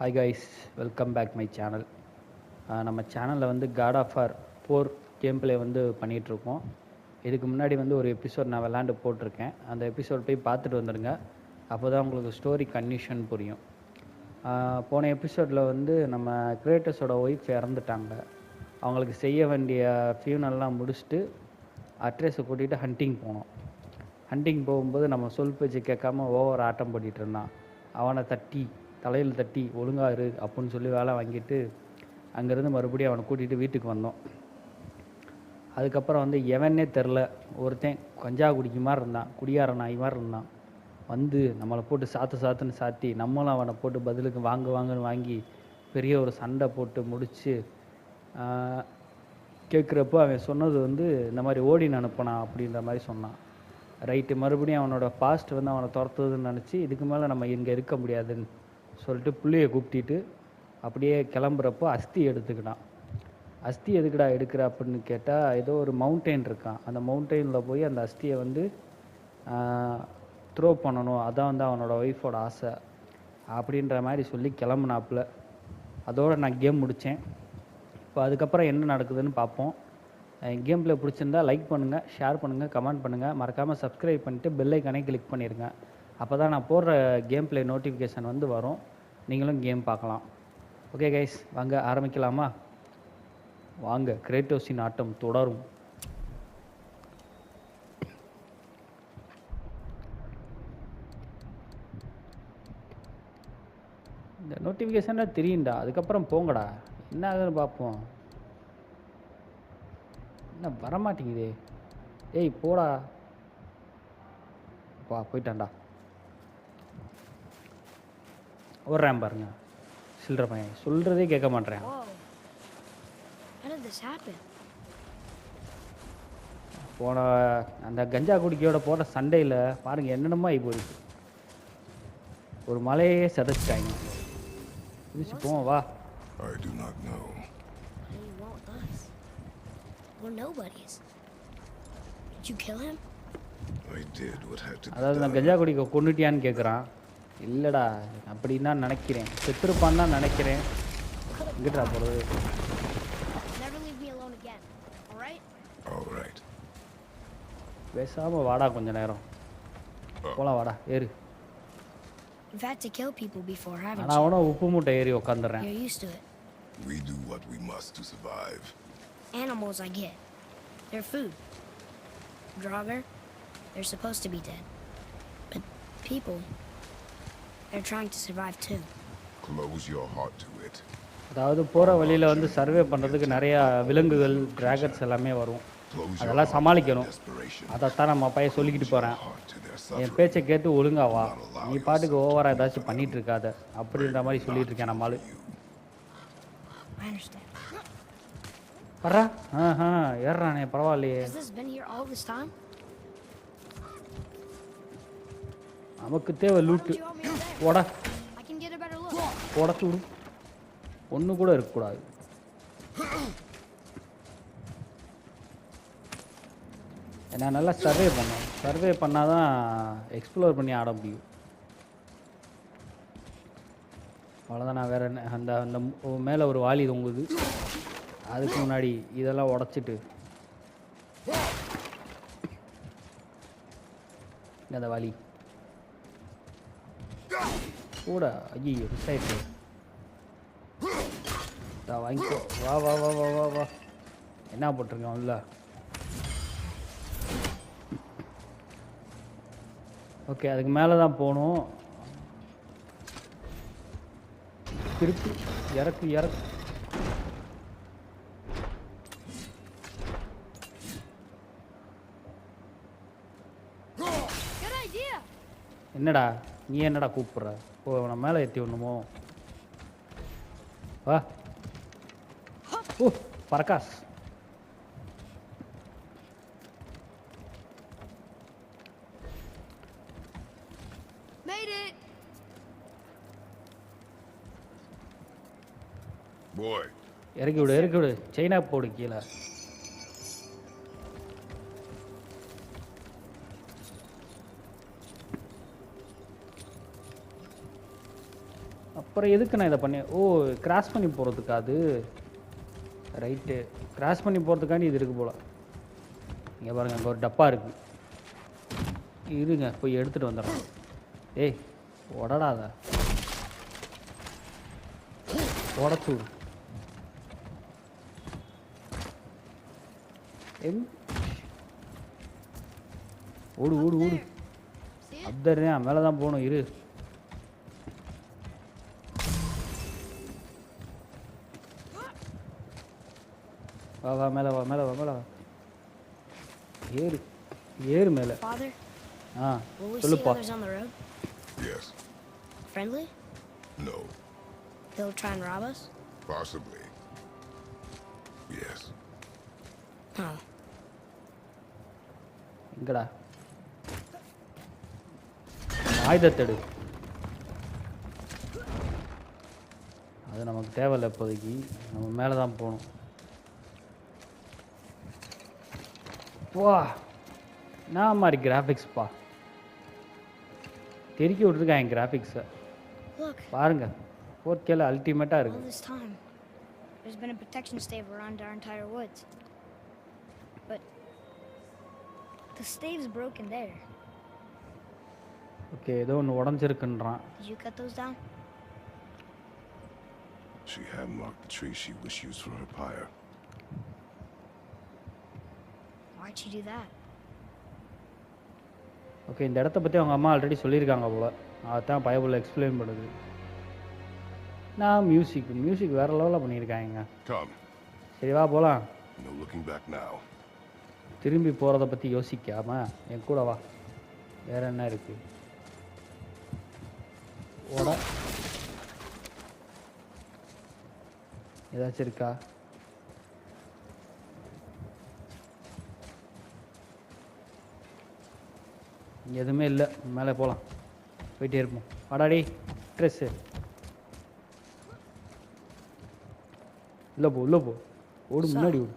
Hi guys, welcome back my channel. நம்ம சேனலில் வந்து God of War 4 game play வந்து பண்ணிகிட்ருக்கோம். இதுக்கு முன்னாடி வந்து ஒரு எபிசோட் நான் விளாண்டு போட்டிருக்கேன். அந்த எபிசோட் போய் பார்த்துட்டு வந்துடுங்க. அப்போ தான் உங்களுக்கு ஸ்டோரி கன்டினியூஷன் புரியும். போன எபிசோடில் வந்து நம்ம கிரேட்டஸோட ஒய்ஃப் இறந்துட்டாங்க. அவங்களுக்கு செய்ய வேண்டிய ஃபியூனல்லாம் முடிச்சுட்டு அட்ரஸை கூட்டிகிட்டு ஹண்டிங் போனோம். ஹண்டிங் போகும்போது நம்ம சொல் பேச்சு கேட்காம ஓவர் ஆட்டம் போட்டிகிட்டு இருந்தான். அவனை தலையில் தட்டி ஒழுங்காக இரு அப்படின்னு சொல்லி வேலை வாங்கிட்டு அங்கேருந்து மறுபடியும் அவனை கூட்டிகிட்டு வீட்டுக்கு வந்தோம். அதுக்கப்புறம் வந்து எவனே தெரில, ஒருத்தன் கஞ்சா குடிக்க மாதிரி இருந்தான், குடியார நாய் மாதிரி இருந்தான். வந்து நம்மளை போட்டு சாத்துன்னு சாத்தி நம்மளும் அவனை போட்டு பதிலுக்கு வாங்குன்னு வாங்கி பெரிய ஒரு சண்டை போட்டு முடித்து கேட்குறப்போ அவன் சொன்னது வந்து இந்த மாதிரி ஓடின்னு அனுப்பினான் அப்படின்ற மாதிரி சொன்னான். ரைட்டு, மறுபடியும் அவனோட பாஸ்ட் வந்து அவனை துரத்துதுன்னு நினச்சி இதுக்கு மேலே நம்ம இங்கே இருக்க முடியாதுன்னு சொல்லிட்டு புள்ளையை கூப்பிட்டு அப்படியே கிளம்புறப்போ அஸ்தி எடுத்துக்கிட்டான். அஸ்தி எதுக்குடா எடுக்கிற அப்படின்னு கேட்டால், ஏதோ ஒரு மவுண்டெயின் இருக்கான், அந்த மவுண்டெயினில் போய் அந்த அஸ்தியை வந்து த்ரோ பண்ணணும், அதான் வந்து அவனோட ஒய்ஃபோட ஆசை அப்படின்ற மாதிரி சொல்லி கிளம்புனாப்புல. அதோடு நான் கேம் முடித்தேன். இப்போ அதுக்கப்புறம் என்ன நடக்குதுன்னு பார்ப்போம். கேம் ப்ளே பிடிச்சிருந்தா லைக் பண்ணுங்கள், ஷேர் பண்ணுங்கள், கமெண்ட் பண்ணுங்கள், மறக்காமல் சப்ஸ்கிரைப் பண்ணிவிட்டு பெல் ஐக்கானே கிளிக் பண்ணிடுங்க. அப்போ தான் நான் போடுற கேம் ப்ளே நோட்டிஃபிகேஷன் வந்து வரும், நீங்களும் கேம் பார்க்கலாம். ஓகே கைஸ், வாங்க ஆரம்பிக்கலாமா? வாங்க, கிரேட்டோஸின் ஆட்டம் தொடரும். இந்த நோட்டிஃபிகேஷனாக தெரியும்டா, அதுக்கப்புறம் போங்கடா, என்ன ஆகுதுன்னு பார்ப்போம். என்ன வரமாட்டேங்குதே? ஏய் போடா, போயிட்டான்டா. ஓடுறேன் பாருங்க, சில்லற பையன் சொல்கிறதே கேட்க மாட்டேன். போன அந்த கஞ்சா குடிக்கையோட போட்ட சண்டையில் பாருங்கள் என்னென்னமோ ஆகி போயிடுச்சு. ஒரு மலையே சதைச்சிட்டாங்க. குதிச்சு போவோம் வா. அதாவது நான் கஞ்சா குடிக்க கொண்டுட்டியான்னு கேட்குறான். இல்லைடா அப்படின்னு தான் நினைக்கிறேன், செத்துருப்பான்னு தான் நினைக்கிறேன். எங்கிட்டா போகிறது? பேசாமல் வாடா, கொஞ்ச நேரம் போகலாம், வாடா ஏறு. நான் அவனும் உப்பு மூட்டை ஏறி உட்காந்துடுறேன். We do what we must to survive. Animals I get. They're food. Draugr, they're supposed to be dead. But people, they're trying to survive too. Close your heart to it. அதாவது போகிற வழியில் வந்து சர்வே பண்ணுறதுக்கு நிறையா விலங்குகள், dragons எல்லாமே வரும். அதெல்லாம் சமாளிக்கணும். அதைத்தான் நம்ம பையன் சொல்லிக்கிட்டு போகிறேன். என் பேச்சை கேட்டு ஒழுங்காவா, நீ பாட்டுக்கு ஓவராக ஏதாச்சும் பண்ணிகிட்டு இருக்காத அப்படின்ற மாதிரி சொல்லிகிட்டு இருக்கேன் நம்மளு. வர்றா, ஏறானே பரவாயில்லையே. நமக்கு தேவை லூட்டு. உடச்சு விடும், ஒன்று கூட இருக்கக்கூடாது. நான் நல்லா சர்வே பண்ணால் தான் எக்ஸ்ப்ளோர் பண்ணி ஆட முடியும். அவ்வளோதான். நான் வேறு என்ன, அந்த அந்த மேலே ஒரு வாளி தொங்குது, அதுக்கு முன்னாடி இதெல்லாம் உடச்சிட்டு அந்த வாளி கூட ஐயோ மிஸ் ஆயிடுச்சு. வாங்கிக்கோ, வா வா வா வா வா வா. என்ன போட்டிருக்கேன் இல்லை? ஓகே, அதுக்கு மேலே தான் போகணும். திருப்பி இறக்கு. என்னடா நீ என்னடா கூப்பிட்ற? ஓ, அவனை மேலே ஏற்றி விடணுமோ? வா. ஓ பரகாஷ், இறக்கி விடு. சைனா போடு கீழே. அப்புறம் எதுக்கு நான் இதை பண்ணேன்? ஓ, கிராஸ் பண்ணி போகிறதுக்கா அது? ரைட்டு, கிராஸ் பண்ணி போகிறதுக்காண்டி இது இருக்குது போல். இங்கே பாருங்கள், அங்கே ஒரு டப்பா இருக்குது. இருங்க, போய் எடுத்துகிட்டு வந்துடுறேன். ஏய், உடடாத, உடச்சு விடு. ஓடு ஓடு ஓடு. அப்தர்றேன், மேலே தான் போகணும். இரு. வா வா, மேலே வா, மேலே வா, மேலே வா. ஏறு ஏறு மேலே. Father, ah, will we see சொல்லுப்பா. others on the road? Yes. Friendly? No. They'll try and rob us? Possibly. Yes. Oh. எங்கடா ஆயுதத்தெடு? அது நமக்கு தேவையில்லை இப்போதைக்கு. நம்ம மேலே தான் போகணும். வா, நான் மாதிரி கிராஃபிக்ஸ்ப்பா தெருக்கி விட்ருக்கான் என் கிராஃபிக்ஸை. Look, பாருங்க, 4Kல அல்டிமேட்டாக all இருக்குது. this time, there's been a protection stave around our entire woods. But the stave's broken there. Okay, ஏதோ ஒன்று உடஞ்சிருக்குன்றான். Did you cut those down? She had marked the tree she was used for her pyre. Why'd you do that? Okay, இந்த இடத்த பற்றி அவங்க அம்மா already சொல்லியிருக்காங்க போல். அதான் பைபிளில் எக்ஸ்பிளைன் பண்ணுது. நான் மியூசிக் வேறு லெவலில் பண்ணியிருக்காங்க. Come. சரி வா போகலாம். No looking back now. திரும்பி போகிறத பற்றி யோசிக்காம என் கூட வா. வேறு என்ன இருக்குது? ஓட ஏதாச்சும் இருக்கா? எதுவுமே இல்லை. மேலே போகலாம், போயிட்டே இருப்போம். வாடாடி ட்ரெஸ்ஸு. உள்ளே போ, உள்ளே போ. ஓடு, முன்னாடி ஓடு.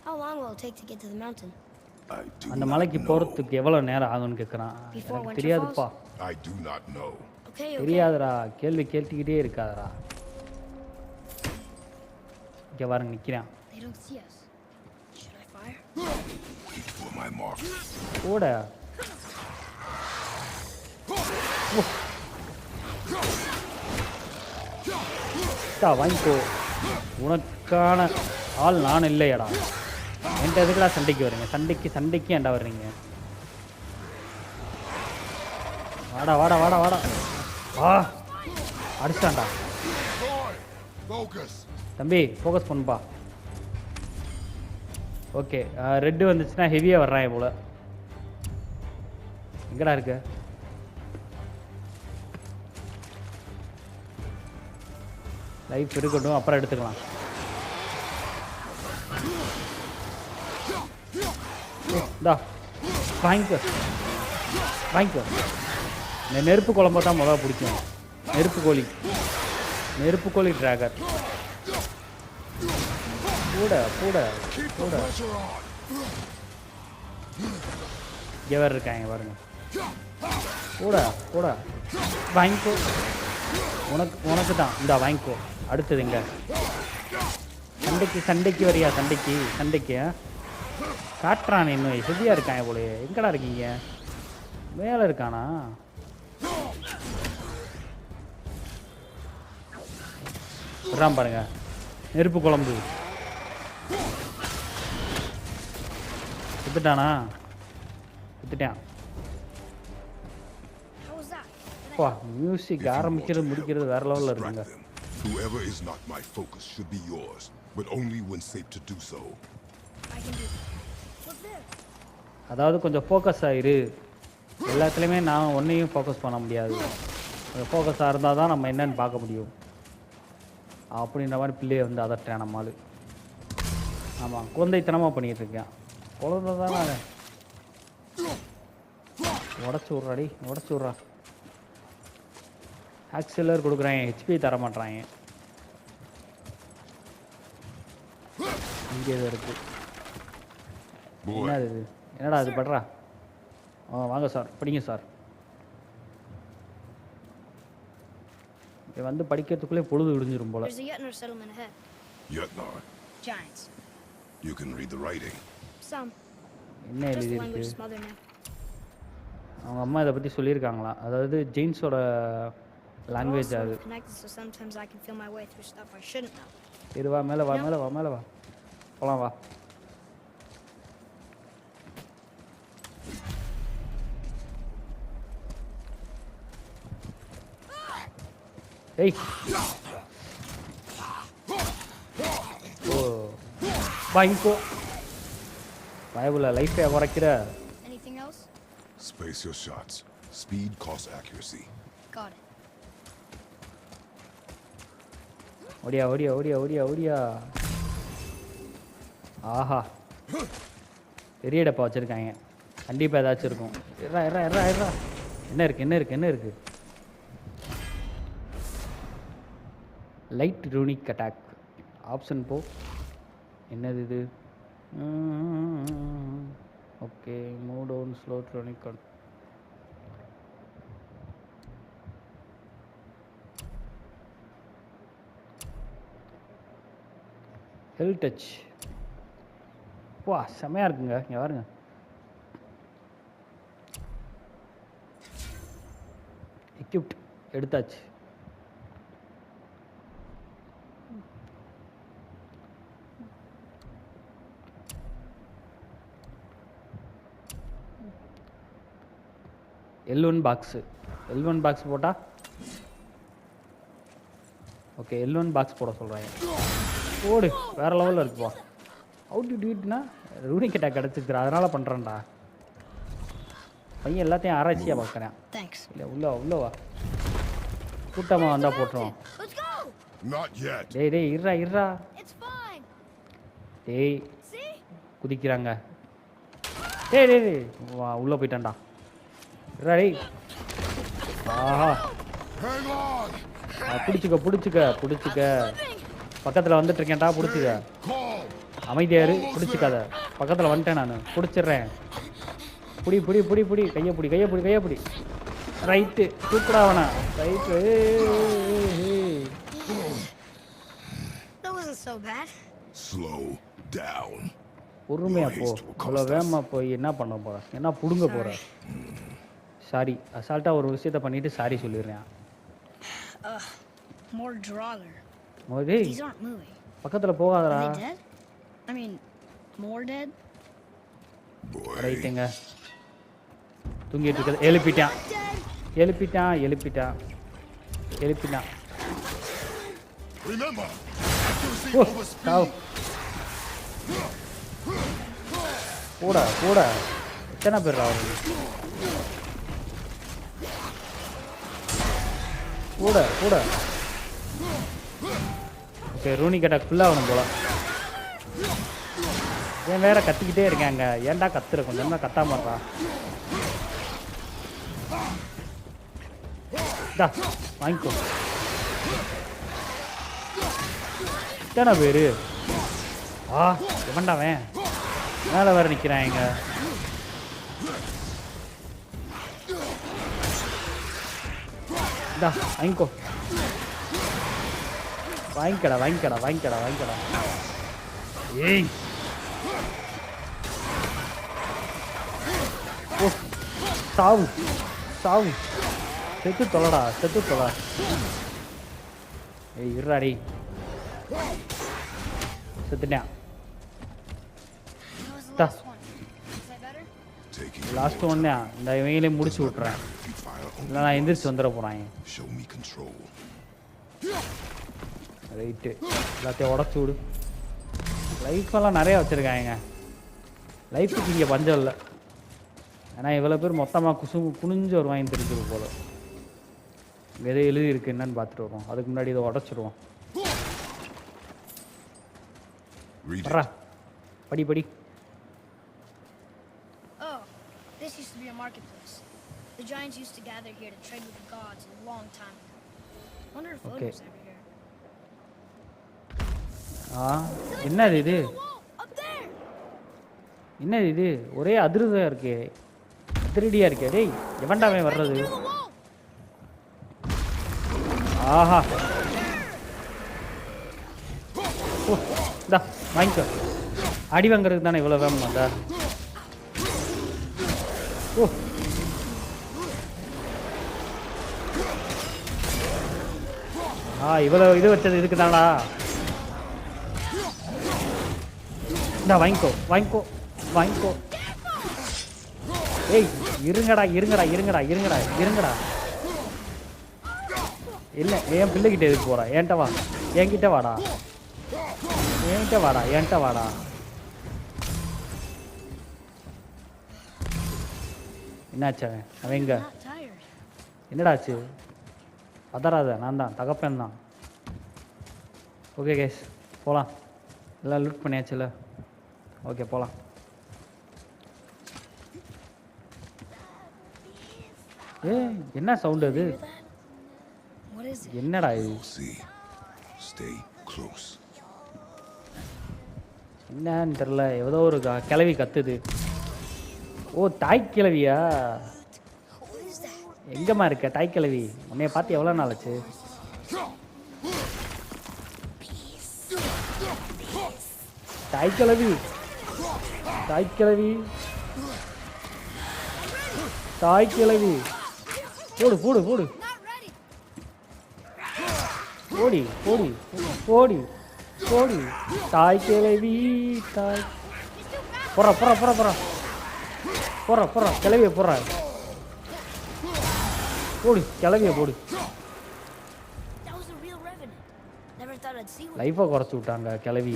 How long will it take to get to the mountain? I do அந்த not மலைக்கு know. போகிறதுக்கு எவ்வளோ நேரம் ஆகும்னு கேட்குறான். Before எனக்கு winter தெரியாதுப்பா. I do not know. Okay, தெரியாதுடா, கேள்வி கேட்டுக்கிட்டே இருக்காதடா. இங்கே பாருங்க, நிற்கிறான். They don't see us. Should I fire? Wait for my mark. ஓட. வாங்கிக்கோ. உனக்கான ஆள் நான் இல்லையடா. என்கிட்ட எதுக்குடா சண்டைக்கு வரீங்க? சண்டைக்கு ஏன்டா வர்றீங்க? வாடா வாடா வாடா வாடா. வா, அடிச்சிட்டான்டா. Focus. தம்பி, ஃபோக்கஸ் பண்ணுப்பா. ஓகே, ரெட்டு வந்துச்சுன்னா ஹெவியாக வர்றான் போல. எங்கடா இருக்கு? லைஃப் இருக்கட்டும், அப்புறம் எடுத்துக்கலாம். இந்தா வாங்கிக்கோ, வாங்கிக்கோ. இந்த நெருப்பு குழம்பு தான் முதல்ல பிடிக்கும். நெருப்பு கோழி டிராகர். கூட கூட கூட இங்கே வேறு இருக்காங்க பாருங்க. கூட கூட வாங்கிக்கோ. உனக்கு தான். இந்தா வாங்கிக்கோ. அடுத்தது எங்க? சண்டைக்கு வரியா? சண்டைக்கு காட்டுறான். இன்னும் ஹெவியாக இருக்காங்க போலயே. எங்கடா இருக்கீங்க? மேலே இருக்கானா? விட்றான் பாருங்க, நெருப்பு குழம்பு. வித்துட்டானா? வித்துட்டான். How was that? வா, மியூசிக் ஆரம்பிக்கிறது முடிக்கிறது வேற லெவலில் இருக்குங்க. Distract them. Whoever is not my focus should be yours, but only when safe to do so. I can do it. What's this? அதாவது கொஞ்சம் ஃபோக்கஸ் ஆயிரு. எல்லாத்துலேயுமே நான் ஒன்றையும் ஃபோக்கஸ் பண்ண முடியாது. கொஞ்சம் ஃபோக்கஸாக இருந்தால் தான் நம்ம என்னன்னு பார்க்க முடியும். அப்படின்ற மாதிரி பிள்ளையை வந்து அதட்டுறேன் நம்மால். ஆமாம், குழந்தைத்தனமாக பண்ணிகிட்டு இருக்கேன். குழந்தை தானே. உடச்சி விட்றா. ஆக்சிலர் கொடுக்குறாங்க, ஹெச்பி தர மாட்றாங்க. இங்கே இது இருக்குது. என்னது இது? என்னடா இது படுறா? வாங்க சார், படிங்க சார். இவன் வந்து படிக்கிறதுக்குள்ளே பொழுது விடிஞ்சிரும் போல. There's a Yetner settlement ahead. Yetnar. Giants. You can read the writing. Some. என்ன Just the எழுதியிருக்கு? languages mother knew. அவங்க அம்மா இதை பற்றி சொல்லியிருக்காங்களாம். அதாவது ஜெயின்ஸோட They're all லாங்குவேஜ் sort அது. of connected, so sometimes I can feel my way through stuff I shouldn't know. சரி வா மேலே வா மேலே வா மேலே வா போகலாம் வா. ஏய் ஓ வாங்கிக்கோ பயபுல லைஃபை குறைக்கிற. Anything else? Space your shots. Speed costs accuracy. Got it. ஓடியா ஓடியா ஓடியா ஓடியா ஓடியா. ஆஹா பெரிய டப்பா வச்சுருக்காங்க, கண்டிப்பாக ஏதாச்சும் இருக்கும். எறா எறா எறா எறா. என்ன இருக்குது என்ன இருக்குது என்ன இருக்குது? லைட் ரூனிக் அட்டாக் ஆப்ஷன் போ. என்னது இது? Okay move down slow runic. Hell touch. வா செம்மையாக இருக்குங்க. இங்கே பாருங்க. எக்யூப்ட் எடுத்தாச்சு. L1 box. L1 பாக்ஸ் போட்டா ஓகே L1 பாக்ஸ் போட சொல்கிறாங்க. போடு வேறு லெவலில் இருக்குப்பா. அவுட் டு டீட்னா ரூனிக் அட்டாக் கிடச்சிருக்குற அதனால் பண்ணுறேன்டா. பையன் எல்லாத்தையும் ஆராய்ச்சியாக பார்க்குறேன். Thanks. இல்லை உள்ளவா கூட்டமாக வந்தால் போட்டுருவோம். Let's go. Not yet. டேய் டேய் இருறா இருறா. It's fine. டேய் See? குதிக்கிறாங்க. டேய் டேய் டேய் வா உள்ளே போயிட்டான்டா. இருறா டேய். ஆஹா Hang on. பிடிச்சிக்க பிடிச்சிக்க பிடிச்சிக்க. பக்கத்தில் வந்துட்டுருக்கேன்டா பிடிச்சிக்க. Call. அமைதியாரு பிடிச்சிக்காத. பக்கத்தில் வந்துட்டேன் நான் பிடிச்சிடுறேன். புடி புடி புடி புடி கையை பிடி கையை பிடி கையை பிடி. ரைட்டு சூப்பரா வேணா right. That wasn't so bad. Slow down. பொறுமையா போ. அவ்வளோ வேகமாக போய் என்ன பண்ண போற? என்ன பிடுங்க போற? சாரி அசால்ட்டாக ஒரு விஷயத்த பண்ணிட்டு சாரி சொல்லிடுறேன். More Draugr. டேய் These aren't moving. பக்கத்தில் போகாதடா. Are they dead? I mean, more dead? Boy. ரைட்டுங்க தூங்கிட்டு இருக்கிறது. எழுப்பிட்டான் எழுப்பிட்டான் எழுப்பிட்டான் எழுப்பிட்டான். Remember, ஓ accuracy over சாவு. speed. கூட கூட எத்தனை பேர் அவரு? கூட கூட ஓகே ரூனி அட்டாக் ஃபுல்லாக ஆகணும் போல. ஏன் வேற கத்திக்கிட்டே இருக்காங்க. ஏன்டா கத்துற? கொஞ்சம் தான் கத்தாம இருப்பா. டா வாங்கிக்கோ. எத்தனை பேரு? ஆ எவன்டாவன் மேலே வேற நிற்கிறாங்க. டா வாங்கிக்கோ வாங்கிக்கடா வாங்கிக்கடா வாங்கிக்கடா வாங்கிக்கடா. ஏய் ஓ சாவு சாவு. செத்து தொலைடா செத்து தொலை. ஏய் இருடாடி செத்துட்டேன். That was the last one. Is that better? Taking last ஒன்று இந்த இவங்களையும் முடிச்சு விட்றேன். fire இல்லை நான் எந்திரிச்சு வந்துட போகிறாங்க. show me control. ரைட்டு எல்லாத்தையும் உடச்சி விடு. லைஃப்பெல்லாம் நிறையா வச்சுருக்காங்க. லைஃபுக்கு இங்கே பஞ்சம் இல்லை. ஏன்னா இவ்வளோ பேர் மொத்தமாக குனிஞ்சு வருவாங்க தெரிஞ்சிருக்கு போல். எது எழுதி இருக்கு என்னன்னு பார்த்துட்டு வருவோம். அதுக்கு முன்னாடி இதை உடச்சிடுவோம். Read வர்றா it. படி படி. Oh, this used to be a marketplace. The giants used to gather here to trade with the gods a long time ago. Wonder if Odin Okay. was ever here. என்னது இது? Whoa, up there! என்னது இது? ஒரே அதிர்தான் இருக்கே, அதிரடியாக இருக்கே. டேய் எவன்டாவே வர்றது? Through the wall! ஆஹா ஓ இந்தா வாங்கிக்கோ. அடி வாங்குறதுக்கு தானே இவ்வளோ வேணுமா? இந்தா ஓ இவ்வளோ இது வச்சது இதுக்கு தானா? இந்தா வாங்கிக்கோ வாங்கிக்கோ வாங்கிக்கோ. ஏய் இருங்கடா இருங்கடா இருங்கடா இருங்கடா இருங்கடா. இல்லை என் பிள்ளைகிட்ட எதுக்கு போகிறா? என்கிட்ட வா, என்கிட்ட வாடா, என்கிட்ட வாடா, என்கிட்ட வாடா. என்னாச்சு அவன் எங்க? Not tired. என்னடாச்சு? பதறாத, நான் தான் தகப்பன் தான். ஓகே கேஸ் போகலாம். எல்லாம் லூட் பண்ணியாச்சுல? ஓகே போகலாம். என்ன சவுண்டு அது? Hear that? What is it? என்னடா இது? You'll see. Stay close. என்னன்னு தெரில, ஏதோ ஒரு கிளவி கத்துது. ஓ தாய் கிளவியா? What is that? எங்கம்மா இருக்க தாய் கிளவி? உன்னைய பார்த்து எவ்வளோ நாள் ஆச்சு? தாய் கிளவி, தாய் கிளவி, தாய் கிளவி. போடு போடு போடு. Not ready. போடி போடி போடி போடி. தாய் கிளவி தாய். போறா போறா போறா போறா போறா போறா. கிளவிய போடுறா. போடு கிளவிய போடு. That was a real revenant. Never thought I'd see one. லைஃபை குறைச்சி விட்டாங்க கிளவி.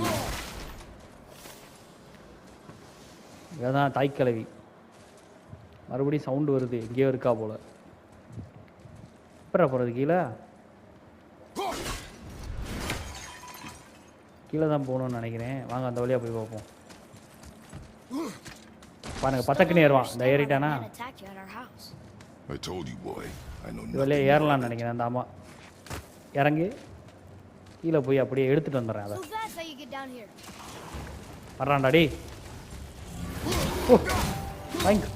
இதான் தாய் கிளவி. மறுபடியும் சவுண்டு வருது, எங்கேயோ இருக்கா போல. எப்படா போகிறது? கீழே கீழே தான் போகணும்னு நினைக்கிறேன். வாங்க அந்த வழியாக போய் பார்ப்போம். பாருங்க பத்தக்குன்னு ஏறுவான். இந்த ஏறிட்டானா? Man attacked you at our house. I told you, boy. I know இது nothing. வழியாக ஏறலாம்னு நினைக்கிறேன். அந்த ஆமாம் இறங்கி கீழே போய் அப்படியே எடுத்துகிட்டு வந்துடுறேன். அதை So that's how you get down here. வர்றான்டாடி. ஓ வாங்க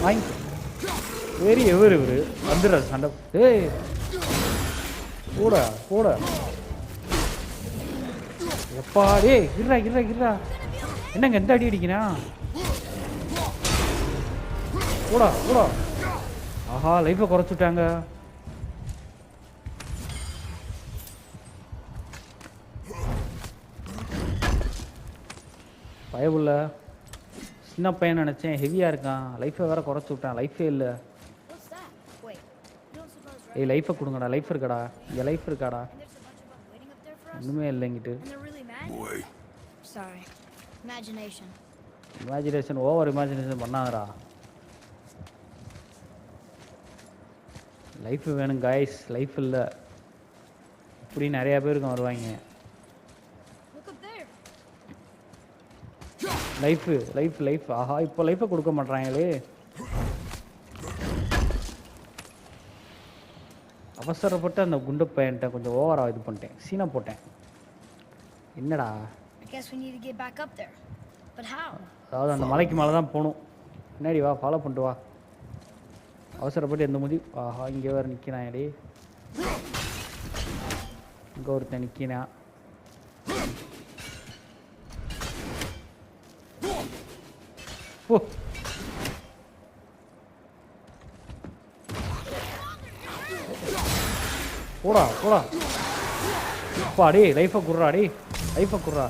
வாங்க. வெறி எவரு இவரு வந்துடுற சண்டை. ஏய் கூட கூட எப்பா டேய் இருடா இருடா இருடா. என்னங்க எந்த அடி அடிக்கிறான்? கூட கூட. ஆஹா லைஃப்பை குறைச்சுட்டாங்க. பயவுள்ள சின்ன பையன் நினச்சேன், ஹெவியாக இருக்கான். லைஃப்பை வேற குறைச்சி விட்டான். லைஃபே இல்லை. What's that? Wait. You don't suppose right? ஏய் லைஃப்பை கொடுங்கடா. லைஃப் இருக்காடா? இங்கே லைஃப் இருக்காடா? And there's a bunch of them waiting up there for us? ஒன்றுமே இல்லைங்கிட்டு. And they're really mad? Boy, Sorry. Imagination. Imagination over imagination பண்ணாதடா. லைஃப் வேணும் guys, life இல்லை. இப்படி நிறையா பேருக்கு வருவாங்க. Look up there. Life life life. ஆஹா இப்போ லைஃப்பை கொடுக்க மாட்றாங்களே. அவசரப்பட்டு அந்த குண்டு பையன்ட்ட கொஞ்சம் ஓவராக இது பண்ணிட்டேன், சீனா போட்டேன். என்னடா? I guess we need to get back up there. But how? அதாவது அந்த மலைக்கு மேலே தான் போகணும். பின்னாடி வா, ஃபாலோ பண்ணிட்டு வா. அவசரப்பட்டு எந்த முதி. ஆஹா இங்கே வேறு நிற்கிறான்டி. இங்கே ஒருத்தன் நிற்கிறான். ஓ போடா போடா. அப்பா டே லைஃபை குடுறா. டே லைஃபை குடுறா.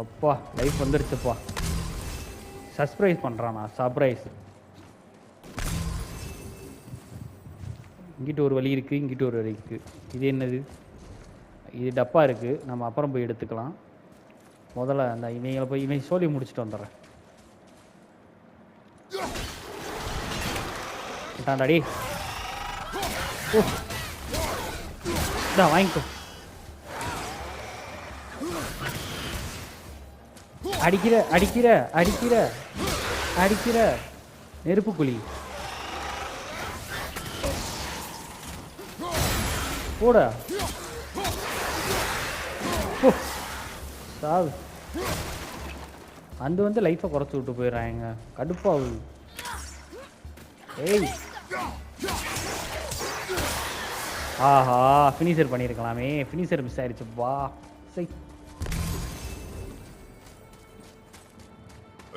அப்பா லைஃப் வந்துருச்சுப்பா. சர்ப்ரைஸ் பண்ணுறானா? சர்ப்ரைஸ். இங்கிட்ட ஒரு வழி இருக்குது, இங்கிட்ட ஒரு வழி இருக்குது. இது என்னது? இது டப்பா இருக்குது, நம்ம அப்புறம் போய் எடுத்துக்கலாம். முதல்ல அந்த இவங்களை போய் இவன் சொல்லி முடிச்சுட்டு வந்துடுறேன். டாடி ஓ இதான் வாங்கிக்கோ. அடிக்கிற அடிக்கிற அடிக்கிற அடிக்கிற நெருப்பு குழி. போட சாவு. அந்த வந்து லைஃப்பை குறைச்சி விட்டு போயிடுறாங்க. கடுப்பாகுது. ஏய் ஆஹா ஃபினிஷர் பண்ணியிருக்கலாமே, ஃபினிஷர் மிஸ் ஆயிடுச்சு. வா சை.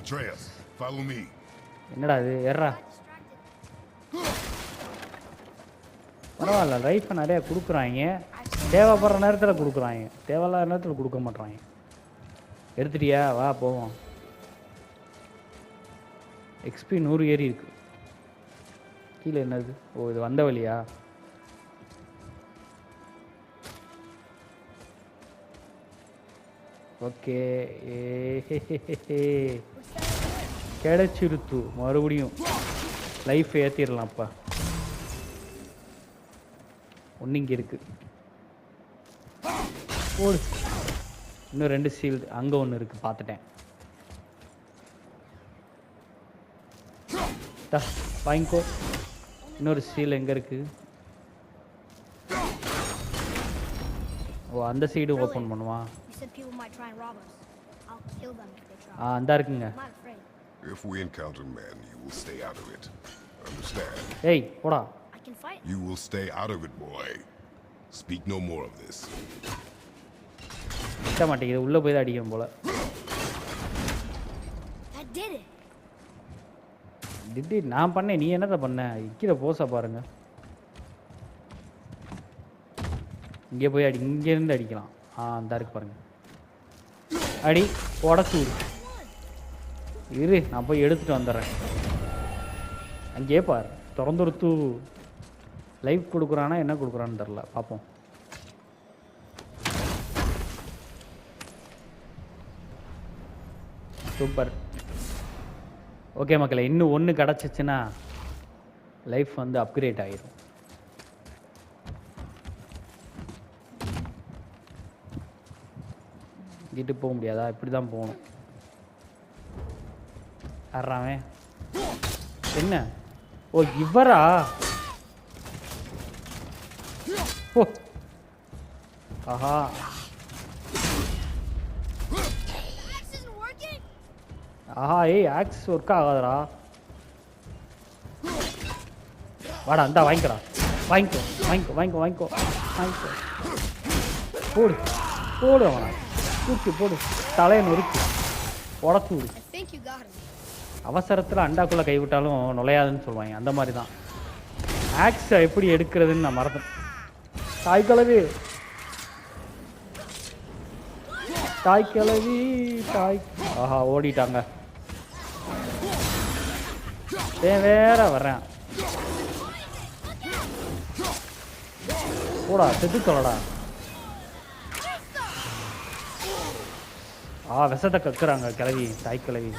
Atreus, follow me. என்னடா இது ஏறா. பரவாயில்ல, லைஃப்பை நிறையா கொடுக்குறாங்க. தேவைப்படுற நேரத்தில் கொடுக்குறாங்க, தேவையில்லாத நேரத்தில் கொடுக்க மாட்றாங்க. எடுத்துட்டியா? வா போவோம். எக்ஸ்பி 100 ஏறி இருக்கு. கீழே என்னது? ஓ இது வந்த வழியா? ஓகே. கிடைச்சிருத்து. மறுபடியும் லைஃப் ஏற்றிடலாம்ப்பா. ஒன்று இங்கே இருக்கு. ஓடு. இன்னும் 2 ஷீல்டு அங்கே ஒன்று இருக்கு, பார்த்துட்டேன். வாங்கிக்கோ. இன்னொரு ஷீல் எங்கே இருக்கு? ஓ அந்த சைடு ஓப்பன் பண்ணுவான். You said people might try and rob us. I'll kill them if they try. அந்த இருக்குங்க. I'm not afraid. If we encounter men, you will stay out of it. Understand? ஏய் போடா. I can fight. You will stay out of it, boy. Speak no more of this. கிட்ட மாட்டேங்குது, உள்ளே போய் தான் அடிக்கணும் போல. That did it. திடீர் நான் பண்ணேன், நீ என்னத்தை பண்ண? கீழே போசா பாருங்க. இங்கே போய் அடி, இங்கேருந்து அடிக்கலாம். அந்த இருக்கு பாருங்க. அடி உடச்சு விடு. இரு நான் போய் எடுத்துகிட்டு வந்துடுறேன். அங்கேயே பாரு, திறந்துருத்து. லைஃப் கொடுக்குறானா என்ன கொடுக்குறான்னு தெரில, பார்ப்போம். சூப்பர். ஓகே மக்களே, இன்னும் 1 கிடச்சிச்சின்னா லைஃப் வந்து அப்கிரேட் ஆகிடும். இங்கிட்டு போக முடியாதா? இப்படி தான் போகணும். ஆடுறாமே என்ன? ஓ இவரா? ஓ ஆஹா. ஆஹா ஏய் ஆக்ஸ் ஒர்க் ஆகாதடா. வாடா இந்தா வாங்கிக்கடா. வாங்கிக்கோ வாங்கிக்கோ வாங்கிக்கோ வாங்கிக்கோ வாங்கிக்கோ. போடு போடு, அவனை தூக்கி போடு. தலையை நொறுக்கி உடச்சு விடு. I think you got him. அவசரத்தில் அண்டாக்குள்ளே கைவிட்டாலும் நுழையாதுன்னு சொல்லுவாங்க, அந்த மாதிரி தான். ஆக்ஸை எப்படி எடுக்கிறதுன்னு நான் மறந்தேன். தாய் கிழவி தாய் கிழவி தாய். ஆஹா ஓடிட்டாங்க. வேற வர்றேன். போடா செத்து சொல்லடா. விஷத்தை கக்குறாங்க கிளவி, தாய் கிளவி.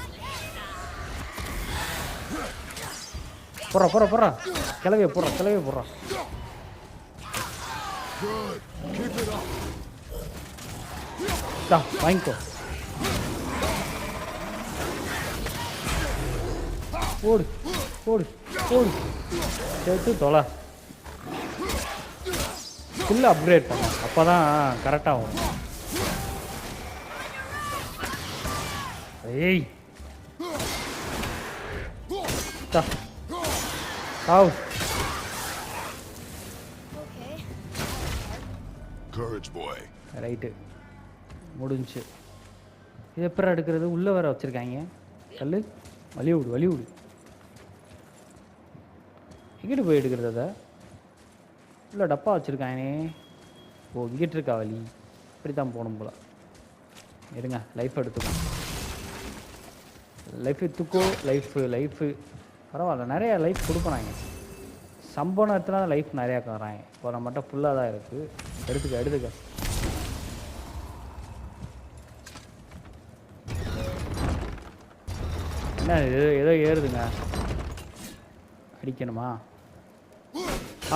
போடுறா போடுறா போடுறா, கிளவிய போடுறா கிளவிய போடுறா. வாங்கிக்கோ. போடு போடு போடு. சேர்த்து தொலை. ஸ்கில் அப்கிரேட் பண்ண, அப்போ தான் கரெக்டாக வரும். ஏய் Okay. Courage, boy. ரைட்டு முடிஞ்சு. இது எப்படி எடுக்கிறது? உள்ளே வேற வச்சுருக்காங்க கல். வலி விடு வலி விடு. எங்கிட்டு போய் எடுக்கிறது? அதை இல்லை டப்பா வச்சுருக்கானே. ஓ இங்கிட்டு இருக்கா வலி. இப்படி தான் போகணும் போல. எடுங்க லைஃப் எடுத்துக்கோ. லைஃப் எடுத்துக்கோ. லைஃபு பரவாயில்ல, நிறையா லைஃப் கொடுக்குறாங்க. சம்பளத்தில் தான் லைஃப் நிறையா தராங்க. இப்போ நம்மகிட்ட ஃபுல்லாக தான் இருக்குது. எடுத்துக்க எடுத்துக்க. என்ன இது ஏதோ ஏறுதுங்க. அடிக்கணுமா?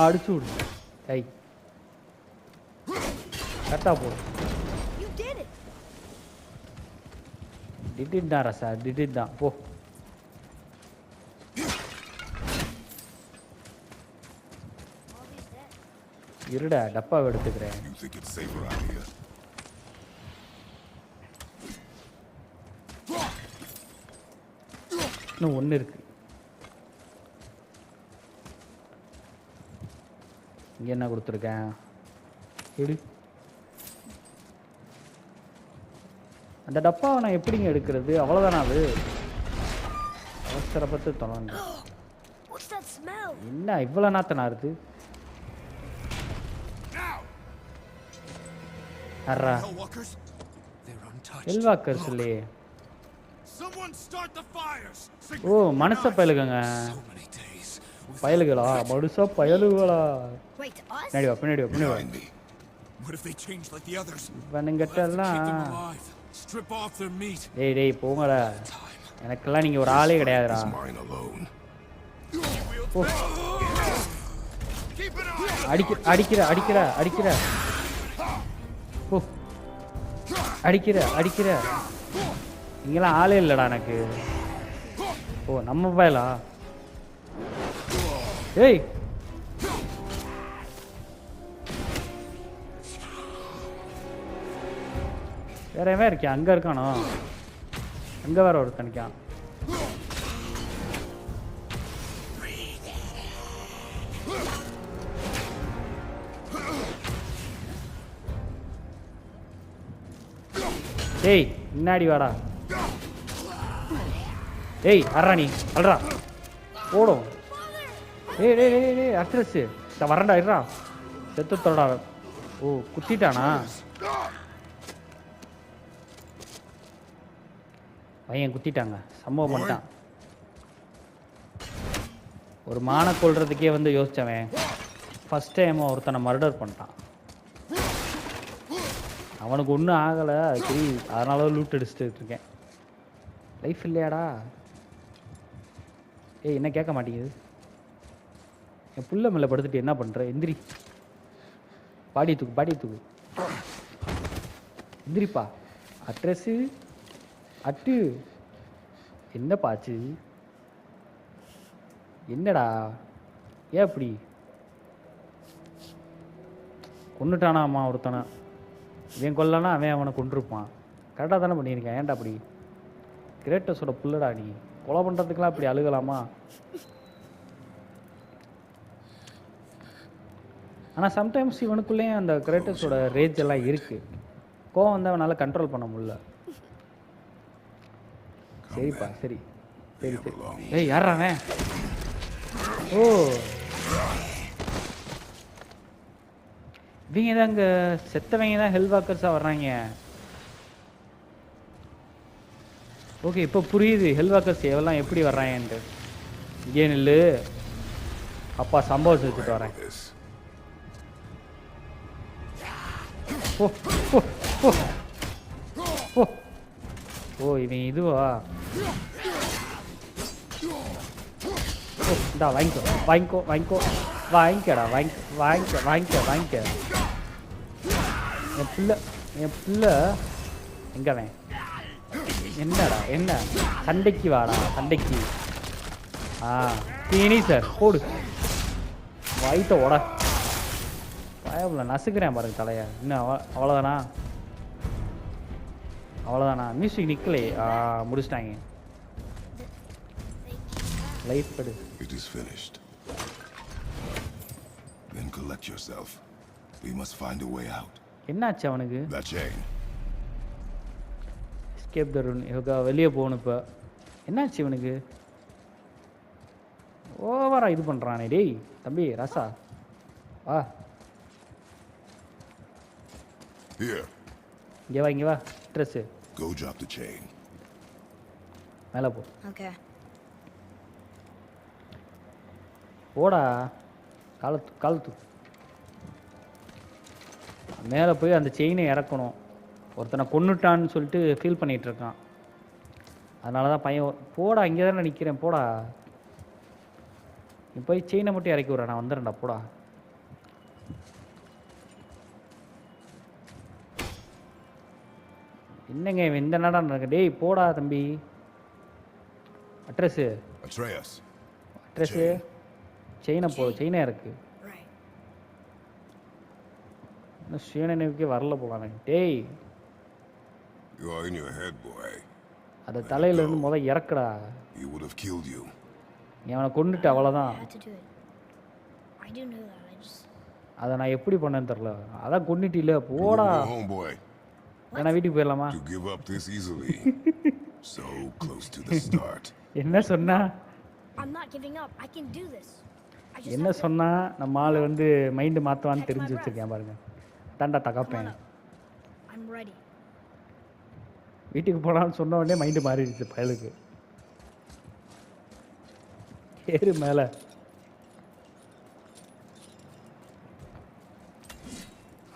அடிச்சு விடு. ஐ கரெக்டாக போடு. டிடிட் தான் ரசா, டிடிட் தான். போ. இருடா டப்பாவை எடுத்துக்கிறேன். You think it's safer out here? இன்னும் 1 இருக்கு. இங்கே என்ன கொடுத்துருக்கேன் எடு. அந்த டப்பாவை நான் எப்படிங்க எடுக்கிறது? அவ்வளோதானா அது? அவசரப்பட்டு தொலைங்க. What's that smell? என்ன இவ்வளோ நாத்தனா இருக்கு? அர்ரா Hellwalkers? They're untouched. ஹெல்வாக்கர்ஸ் இல்லையே. Someone start the fires. ஓ மனுஷ பயலுகங்க. So many days. பயலுகளா? மனுஷ பயலுகளா? Wait, us? பின்னாடி வா பின்னாடி வா பின்னாடி வா. Behind me. What if they change like the others? இவனுங்கிட்ட We'll have to எல்லாம் keep them alive. Strip off their meat. டேய் டேய் போங்கடா. எனக்கெல்லாம் நீங்கள் ஒரு ஆளே கிடையாதுடா. Is mine alone. O Keep an eye. அடிக்கிற அடிக்கிற அடிக்கிற ஓ அடிக்கிற அடிக்கிற. இங்கெல்லாம் ஆளே இல்லைடா எனக்கு. ஓ நம்ம பயலா? ஏய் வேற எவன் இருக்கியா? அங்கே இருக்கானோ? அங்கே வேற ஒருத்தன் இருக்கான். டேய் முன்னாடி வாடா. டேய் அறா நீ அல்றா ஓடும். டேய் டேய் டேய் டேய் அட்ரஸ் வரண்டா இருடா. செத்துத்தோடா. ஓ குத்திட்டானா? பையன் குத்திட்டாங்க. சம்பவம் பண்ணிட்டான். ஒரு மான கொள்றதுக்கே வந்து யோசிச்சவன் ஃபஸ்ட் டைம் ஒருத்தனை மர்டர் பண்ணிட்டான். அவனுக்கு ஒன்றும் ஆகலை அது தெரியுது. அதனால லூட் அடிச்சுட்டு இருக்கேன். லைஃப் இல்லையாடா? ஏய் என்ன கேட்க மாட்டேங்குது? என் புள்ள மேலே படுத்துட்டு என்ன பண்ணுற? எந்திரி. பாடி தூக்கு பாடி தூக்கு. எந்திரிப்பா. அட்ரஸ்ஸு அட்டு என்ன பாச்சு? என்னடா ஏன் அப்படி கொண்டுட்டானா? அம்மா ஒருத்தனை இவன் கொல்லனா அவன் அவனை கொண்டிருப்பான். கரெக்டாக தானே பண்ணியிருக்கேன். ஏன்டா அப்படி? கிரேட்டஸோட புள்ளடா நீ. கொலை பண்ணுறதுக்கெலாம் இப்படி அழுகலாமா? ஆனால் சம்டைம்ஸ் இவனுக்குள்ளேயும் அந்த கிரேட்டஸோட ரேஜ் எல்லாம் இருக்குது. கோவம் வந்து அவனால் கண்ட்ரோல் பண்ண முடியல. சரிப்பா சரி சரி சரி. ஏய் யாரா அவன்? ஓ இவங்க தான் அங்கே செத்தவங்க தான் ஹெல்வாக்கர்ஸாக வர்றாங்க. ஓகே இப்போ புரியுது ஹெல்வாக்கர்ஸ் எவ்வளோ எப்படி வர்றாங்கன்ட்டு. இங்கே நில்லு. அப்பா சம்பவம் செஞ்சுட்டு வரேன். ஓ ஓ ஓ ஓ ஓ இவன் இதுவா? ஓ இந்தா வாங்கிக்கோ வாங்கிக்கோ வாங்கிக்கோ வாங்கிக்கடா வாங்கிக்க வாங்கிக்க வாங்கிக்க வாங்கிக்க. என் பிள்ளை எங்கவன்? என்னடா என்ன? சண்டைக்கு வாடா சண்டைக்கு. ஆ தீனி சார் போடு. வயிற்ற ஓட பயப்புல நசுக்கிறேன் பாருங்க தலையை. இன்னும் அவ்வளோதானா? அவ்வளோதானா? மியூசிக் நிற்கலே. முடிச்சிட்டாங்க. லைஃப் படு. It is finished. Then collect yourself. We must find a way out. என்னாச்சு அவனுக்கு? That chain. Escape the rune. யோகா வெளியே போகணும். இப்போ என்னாச்சு இவனுக்கு? ஓவரா இது பண்ணுறானே. டேய் தம்பி ராசா வா. Here. இங்கே வா இங்கே வா. Dress Go drop the chain. மேலே போ. Okay. போடா. காலத்து மேலே போய் அந்த செயினை இறக்கணும். ஒருத்தனை கொன்னுட்டான்னு சொல்லிட்டு ஃபீல் பண்ணிகிட்ருக்கான். அதனால தான் பையன் போடா. இங்கே தானே நிற்கிறேன். போடா நீ போய் செயினை மட்டும் இறக்கி விட்றேன். நான் வந்துடுறேன்டா. போடா. என்னங்க இவன் இந்த நடா நடக்க? டேய் போடா தம்பி. Address Atreus. அட்ரஸ்ஸு செயினை போ. செயினே இருக்கு. Right. இன்னும் ஸ்ரீனனுக்கே வரல போலானே. டேய் You are in your head, boy. அதை தலையிலேருந்து இறக்குடா. He would have killed you. நீ அவனை கொண்டுட்டு அவ்வளோதான். I had to do it. I do know that. I just அதை நான் எப்படி பண்ணேன்னு தெரில. அதான் கொன்னிட்டில போடா. Prove your homeboy ஏன்னா வீட்டுக்கு போயிடலாமா? to give up this easily. So close to the start. என்ன சொன்னா I'm not giving up. I can do this. I just என்ன have to சொன்னா நம்ம ஆள் வந்து மைண்டு மாற்றுவான்னு தெரிஞ்சு வச்சுருக்கேன் பாருங்க. தாண்டா come on தகாப்பேன். up. I'm ready. வீட்டுக்கு போகலான்னு சொன்ன உடனே மைண்டு மாறிடுச்சு பயலுக்கு. ஏறு மேலே.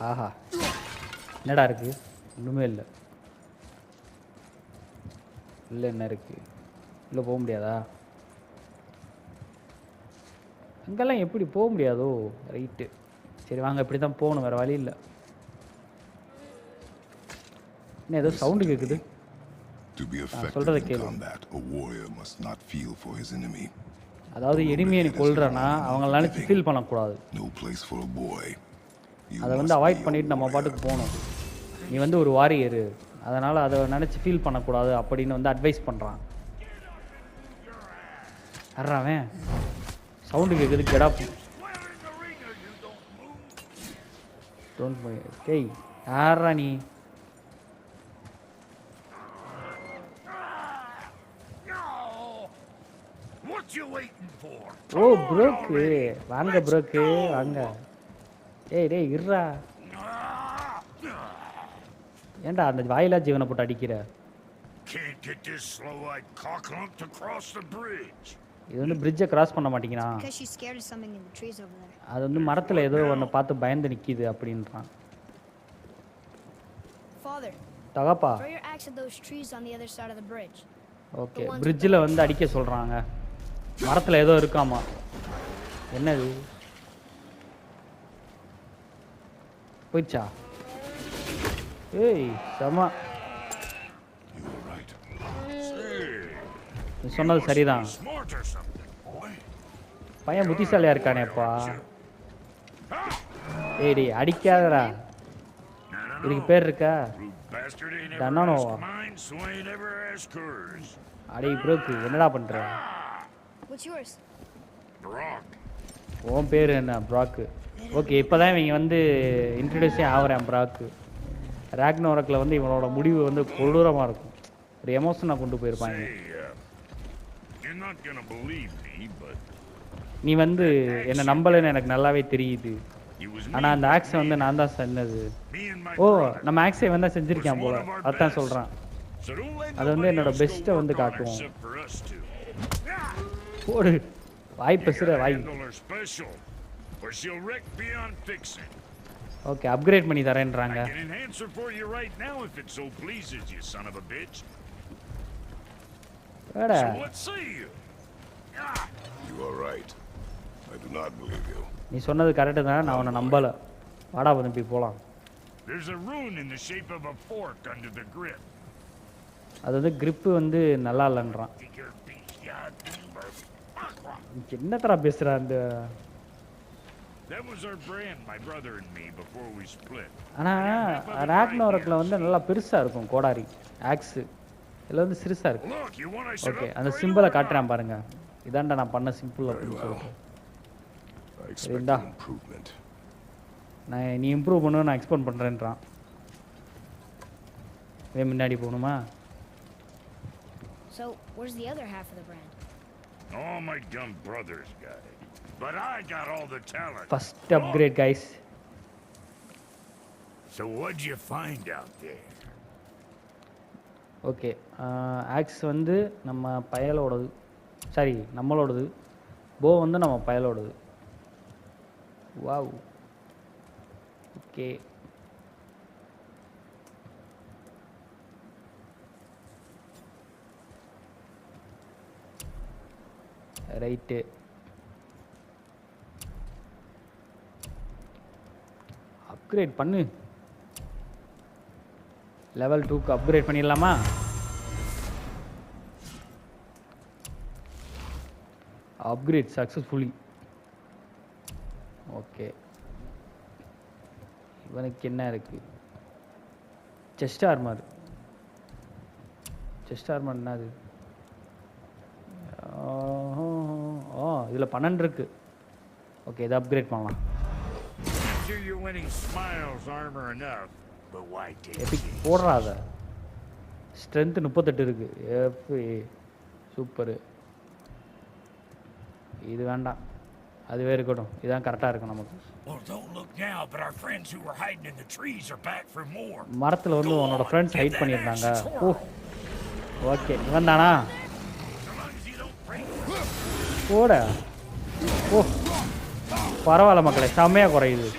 ஆஹா என்னடா இருக்கு? ஒன்றுமே இல்லை. இல்லை என்ன இருக்கு? இல்லை போக முடியாதா? அங்கெல்லாம் எப்படி போக முடியாதோ? ரைட்டு, சரி வாங்க, இப்படி தான் போகணும், வேறு வழி இல்லை. என்ன ஏதோ சவுண்டு கேட்குது? To be effective சொல்றத in கேளு. combat, a warrior must not feel for his enemy. அதாவது எனிமையை நீ கொல்றனா அவங்கள நினச்சி ஃபீல் பண்ணக்கூடாது. No place for a boy. You அதை must வந்து be அவாய்ட் a பண்ணிட்டு நம்ம warrior. பாட்டுக்கு போகணும். நீ வந்து ஒரு வாரியரு, அதனால் அதை நினச்சி ஃபீல் பண்ணக்கூடாது அப்படின்னு வந்து அட்வைஸ் பண்ணுறான். அறாவன் சவுண்டு கேட்குது. கெடா டோன்ட் டேய் யாரா நீ? What you waiting for? ஓ ப்ரோக்கு, வாங்க ப்ரோக்கு வாங்க. டேய் இருறா. ஏன்டா அந்த வாயிலா ஜீவனை போட்டு அடிக்கிற? Can't get this slow-eyed cocklump to cross the bridge. இது வந்து பிரிட்ஜை கிராஸ் பண்ண மாட்டேங்கிறான். Because she's scared of something in the trees over there. அது வந்து மரத்தில் ஏதோ ஒன்று பார்த்து பயந்து நிற்கிது அப்படின்றான். Father, தகப்பா throw your axe at those trees on the other side of the bridge. Okay, பிரிட்ஜில் வந்து அடிக்க சொல்கிறாங்க. மரத்தில் ஏதோ இருக்காமா. என்னது? போயிடுச்சா? ஏய் செம. You were right. நீ சொன்னது சரிதான். Smart or something, boy. பையன் புத்திசாலியாக இருக்கானேப்பா. டேய் அடிக்காதடா. இதுக்கு பேர் இருக்கா? Rude bastard ain't ever Dananoa. asked mine, so ain't ever asked hers. அடே ப்ரோக்கு என்னடா பண்ணுற? What's yours? Brock. உன் பேர் என்ன? ப்ராக்கு. ஓகே, இப்போ தான் இவங்க வந்து இன்ட்ரடியூஸே ஆகிறேன் ப்ராக்கு. ராக்னோரக்கில் வந்து இவனோட முடிவு வந்து கொடூரமாக இருக்கும். ஒரு எமோஷனாக கொண்டு போயிருப்பாங்க. Say, you're not gonna believe me, but நீ வந்து என்னை நம்பலைன்னு எனக்கு நல்லாவே தெரியுது. it was me. ஆனால் அந்த ஆக்ஸை வந்து நான் தான் சொன்னது. Me and my O brother. நம்ம ஆக்ஸை வந்து செஞ்சுருக்கேன் போல, அதான் சொல்கிறான். So don't let அது வந்து nobody என்னோட else go பெஸ்ட்டை வந்து work on her காட்டுவோம். except for us two. போடு வாய் You பேசுகிற gotta why. handle her special, or she'll wreck beyond fixing. Okay, upgrade பண்ணி தரேன்றாங்க. I can enhance her for you right now if it so pleases you, son of a bitch. வேடா So what say you? You are right. I do not believe you. நீ சொன்னது correct தான், நான் உன்னை நம்பலை. வாடா தம்பி போகலாம். There's a rune in the shape of a fork under the grip. அது வந்து grip வந்து நல்லா இல்லைன்றான். Digger beast, ya timber. என்னத்தடா பேசுகிறா அந்த? That was our brand, my brother and me, before we split. ஆனால் ராக்னோரக்கில் வந்து நல்லா பெருசாக இருக்கும் கோடாரி ஆக்ஸு. இதில் வந்து சிறுசாக இருக்கு. Look, you want I should okay, அந்த upgrade சிம்பிளை her or காட்டுறேன் not? பாருங்க. இதாண்டா நான் பண்ண சிம்பிள் Very அப்படின்னு well. சொல்லிட்டு. I expect Linda. an improvement. நீ இம்ப்ரூவ் பண்ணு, நான் எக்ஸ்பெக்ட் பண்ணுறேன்றான். இதே முன்னாடி போகணுமா? So, where's the other half of the brand? All my dumb brothers got it. But I got all the talent. First upgrade guys. So what'd you find out there? Okay, axe வந்து நம்ம பயலோடது, sorry நம்மளோடது. Bow வந்து நம்ம பயலோடது. Wow. Okay, right. Upgrade பண்ணு. Level 2க்கு upgrade பண்ணிடலாமா? Upgrade successfully. ஓகே, இவனுக்கு என்ன இருக்கு? Chest armour. செஸ்ட் ஆர்மர் என்னது? இதில் 12 இருக்கு. ஓகே, இதை அப்கிரேட் பண்ணலாம். sure you're winning Smiles armor enough, but why did epic போடுறாத ஸ்ட்ரென்த் 38 இருக்கு எப்பி சூப்பரு இது வேண்டாம் அதுவே இருக்கட்டும் இதான் கரெக்டாக இருக்கும் நமக்கு Well, don't look now, but our friends who were hiding in the trees are back for more. மரத்தில் வந்து உன்னோட ஃப்ரெண்ட்ஸ் ஹைட் பண்ணியிருந்தாங்க ஓ ஓகே இவன் தானா போட ஓ பரவாயில்ல மக்களே செம்மையாக குறையுது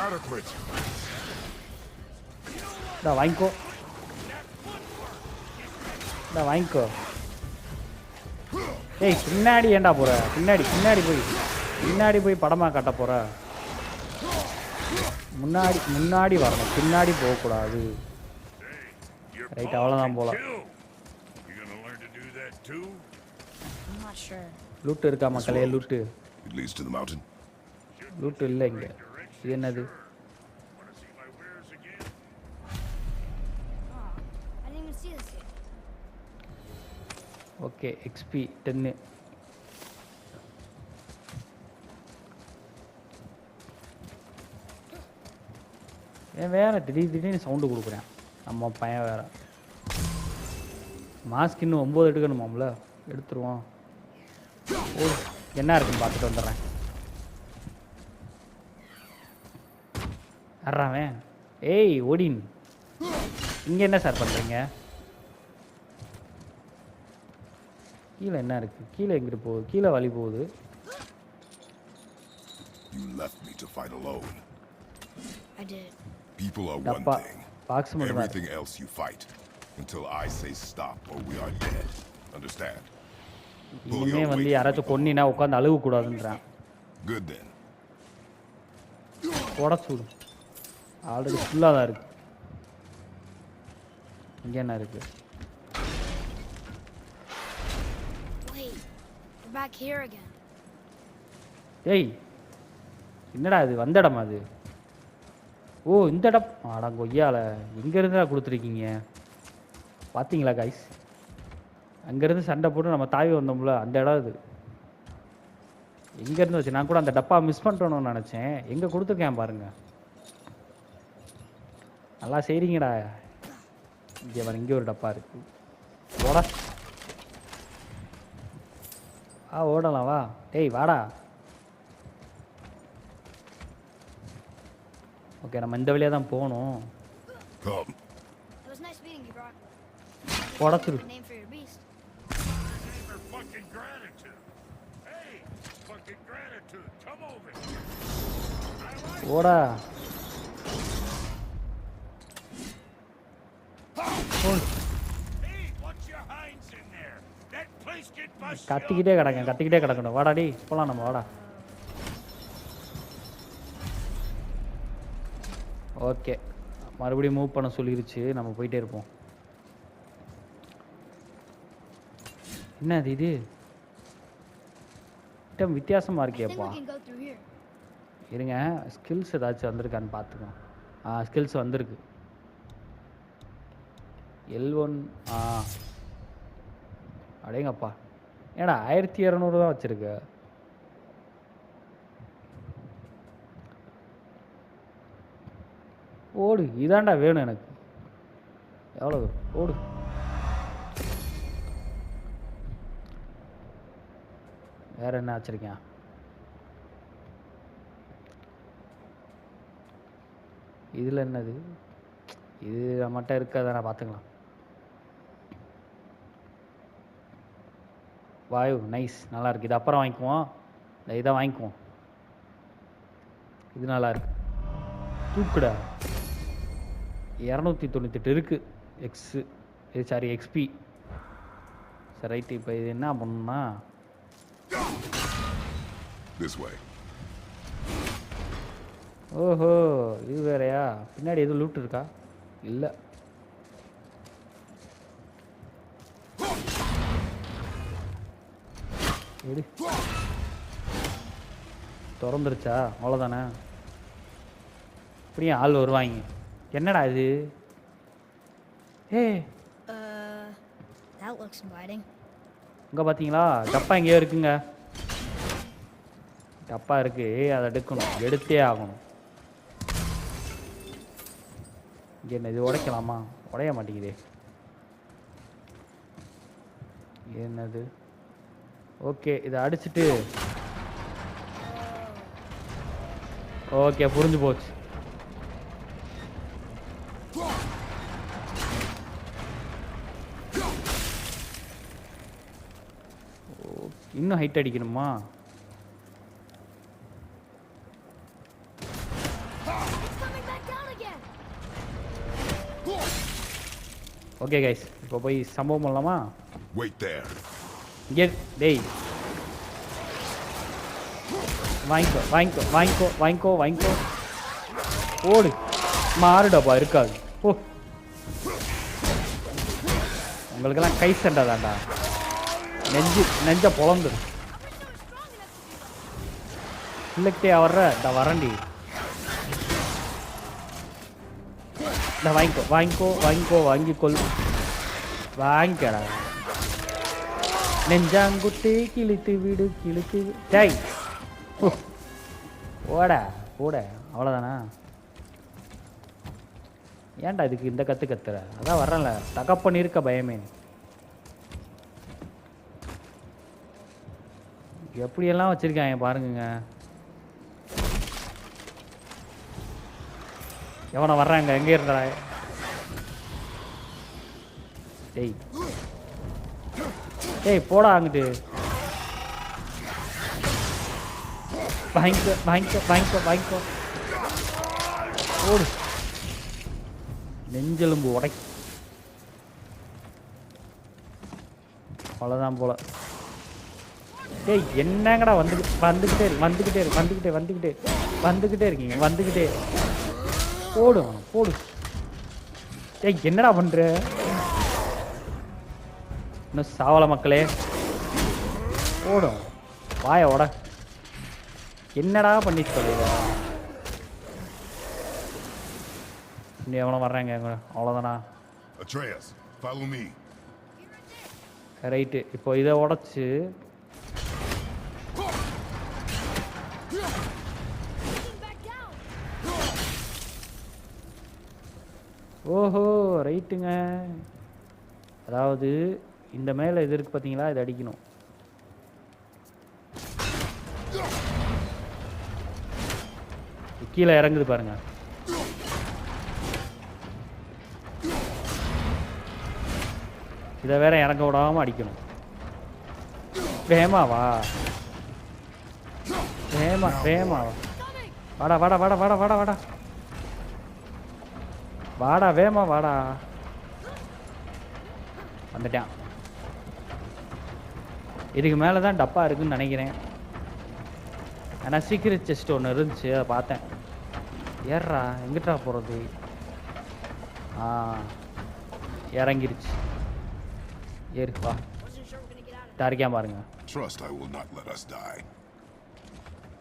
Adequate. வாங்கிக்கோ வாங்கிக்கோ ஏய் பின்னாடி ஏன்டா போற பின்னாடி போய் படமா காட்ட போற முன்னாடி வரணும் பின்னாடி போகக்கூடாது ரைட் அவ்வளோதான் போல You gonna learn to do that too? I'm not sure. Loot இருக்கா மக்களே loot It leads to the mountain. Loot இல்லை இங்கே இது என்னது Wanna see my wares again? Oh, I didn't even see this yet. Okay XP 10 ஏன் வேற திடீர்னு sound கொடுக்குறேன் நம்ம பையன் வேற மாஸ்க் இன்னும் 9 எடுக்கணுமாம்ல எடுத்துருவோம் ஓ என்ன இருக்குன்னு பார்த்துட்டு வந்துடுறேன் அறாவன் ஏய் ஓடின் இங்கே என்ன சார் பண்ணுறீங்க கீழே என்ன இருக்குது கீழே எங்கிட்டு போகுது கீழே வழி போகுது You left me to fight alone. I did. People are one டப்பா thing. பாக்ஸ் மட்டும் தான் Everything else you fight. Until I say stop or we are dead. Understand? இனிமே வந்து யாராச்சும் கொன்னினா உட்காந்து அழுகக்கூடாதுன்றான் Good then. உடச்சு விடும் ஆல்ரெடி ஃபுல்லாக தான் இருக்கு இங்கே என்ன இருக்கு Wait, we're back here again. ஏய் என்னடா இது வந்த இடமா அது ஓ இந்த இடம் ஆடா கொய்யால எங்கேருந்து கொடுத்துருக்கீங்க பார்த்தீங்களா கைஸ் அங்கேருந்து சண்டை போட்டு நம்ம தாவி வந்தோம்ல அந்த இடம் இது எங்கேருந்து வச்சு நான் கூட அந்த டப்பா மிஸ் பண்ணிட்டோன்னு நினச்சேன் எங்கே கொடுத்துருக்கேன் பாருங்க நல்லா செய்கிறீங்கடா இங்கே வர இங்கே ஒரு டப்பா இருக்கு ஓட ஓடலாம் வா டேய் வாடா ஓகே நம்ம இந்த வழியாக தான் போகணும் Come. It was nice meeting you, Brock. உடச்சிரு A name for your beast. Name for fucking gratitude. Hey, fucking gratitude. Come over here. I like ஓடா Hey, watch your hinds in there. That place get busted. கத்திக்கிட்டே கிடக்கணும் வாடா டேய் போகலாம் நம்ம வாடா okay மறுபடியும் move பண்ண சொல்லிருச்சு நம்ம போயிட்டே இருப்போம் என்னது இது ஐட்டம் வித்தியாசமாக I think இருக்கேப்பா we can go through here. இருங்க ஸ்கில்ஸ் ஏதாச்சும் வந்திருக்கான்னு பார்த்துக்கோம் ஸ்கில்ஸ் வந்திருக்கு L1 அடேங்கப்பா ஏடா 1200 தான் வச்சிருக்க ஓடு இதாண்டா வேணும் எனக்கு எவ்வளோ ஓடு வேற என்ன வச்சிருக்கேன் இதில் என்னது இது நம்மகிட்ட இருக்காதானே பார்த்துக்கலாம் வாயு நைஸ் நல்லா இருக்கு இது அப்புறம் வாங்கிக்குவோம் இதை வாங்கிக்குவோம் இது நல்லா இருக்கு தூக்குடா 298 இருக்கு எக்ஸு இது சாரி எக்ஸ்பி சரி ரைட்டு இப்போ இது என்ன பண்ணணும்னா This way. ஓஹோ இது வேறயா பின்னாடி எதுவும் லூட் இருக்கா இல்லை எடு திறந்துருச்சா அவ்வளோதானே இப்படியும் ஆள் வருவாங்க என்னடா இது ஏய் That looks inviting. இங்கே பார்த்தீங்களா டப்பா எங்கேயோ இருக்குங்க டப்பா இருக்கு, அதை எடுக்கணும், எடுத்தே ஆகணும். இங்கே என்ன இது உடைக்கலாமா? உடைய மாட்டேங்குதே. என்னது? ஓகே, இதை அடிச்சுட்டு ஓகே புரிஞ்சு போச்சு. இன்னும் ஹைட் அடிக்கணுமா? ஓகே கைஸ், இப்போ போய் சம்பவம் பண்ணலாமா? Wait there. இங்கே டேய் வாங்கிக்கோ வாங்கிக்கோ வாங்கிக்கோ வாங்கிக்கோ வாங்கிக்கோ. ஓடு, மாறுடப்பா இருக்காது. ஓ, உங்களுக்கெல்லாம் கை சண்டை தான்டா. நெஞ்ச பொழந்துடும். இல்லக்கிட்டே வர்ற இந்த வரண்டி. இந்த வாங்கிக்கோ வாங்கிக்கோ வாங்கிக்கோ வாங்கிக்கொள். வாங்கிக்கடா. நெஞ்சாங்குட்டி கிழித்து விடு கிழித்து டேய். ஓட ஓட அவ்வளோதானா? ஏன்டா இதுக்கு இந்த கத்துற? அதான் வர்றேன்ல, தகப்பன் இருக்க பயமே. எப்படியெல்லாம் வச்சிருக்காங்க பாருங்க. எவனை வர்றாங்க? எங்கே இருந்தா? டேய் டேய் போடா அங்கிட்டு. வாங்கிக்கோ வாங்கிக்கோ வாங்கிக்கோ வாங்கிக்கோ. ஓடு. நெஞ்செலும்பு உடை. அவ்வளோதான் போல. டேய் என்னங்கடா வந்துக்கிட்டே இருக்கீங்க. வந்துக்கிட்டே போடும் போடு. டேய் என்னடா பண்ற? இன்னும் சாவல மக்களே. போடும் வாய உட. என்னடா பண்ணி சொல்லுங்க. இன்னும் எவனோ வர்றாங்க. அவ்வளோதானா? Atreus, follow me. ரைட்டு, இப்போ இதை உடச்சி ஓஹோ ரைட்டுங்க. அதாவது இந்த மேலே இது இருக்குது பார்த்தீங்களா, இது அடிக்கணும். கீழே இறங்குது பாருங்க. இதை வேற இறங்க விடாமல் அடிக்கணும். வேமாவா வேமாவா. வாடா வாடா வாடா வாடா வாடா வாடா வாடா வேமா வாடா. வந்துட்டான். இதுக்கு மேலே தான் டப்பா இருக்குன்னு நினைக்கிறேன். ஆனால் சீக்கிரம் செஸ்ட் ஒன்று இருந்துச்சு, அதை பார்த்தேன். ஏறா எங்கிட்டா போகிறது? இறங்கிருச்சு. ஏறுப்பா. தாரிக்காம பாருங்க. Trust I will not let us die.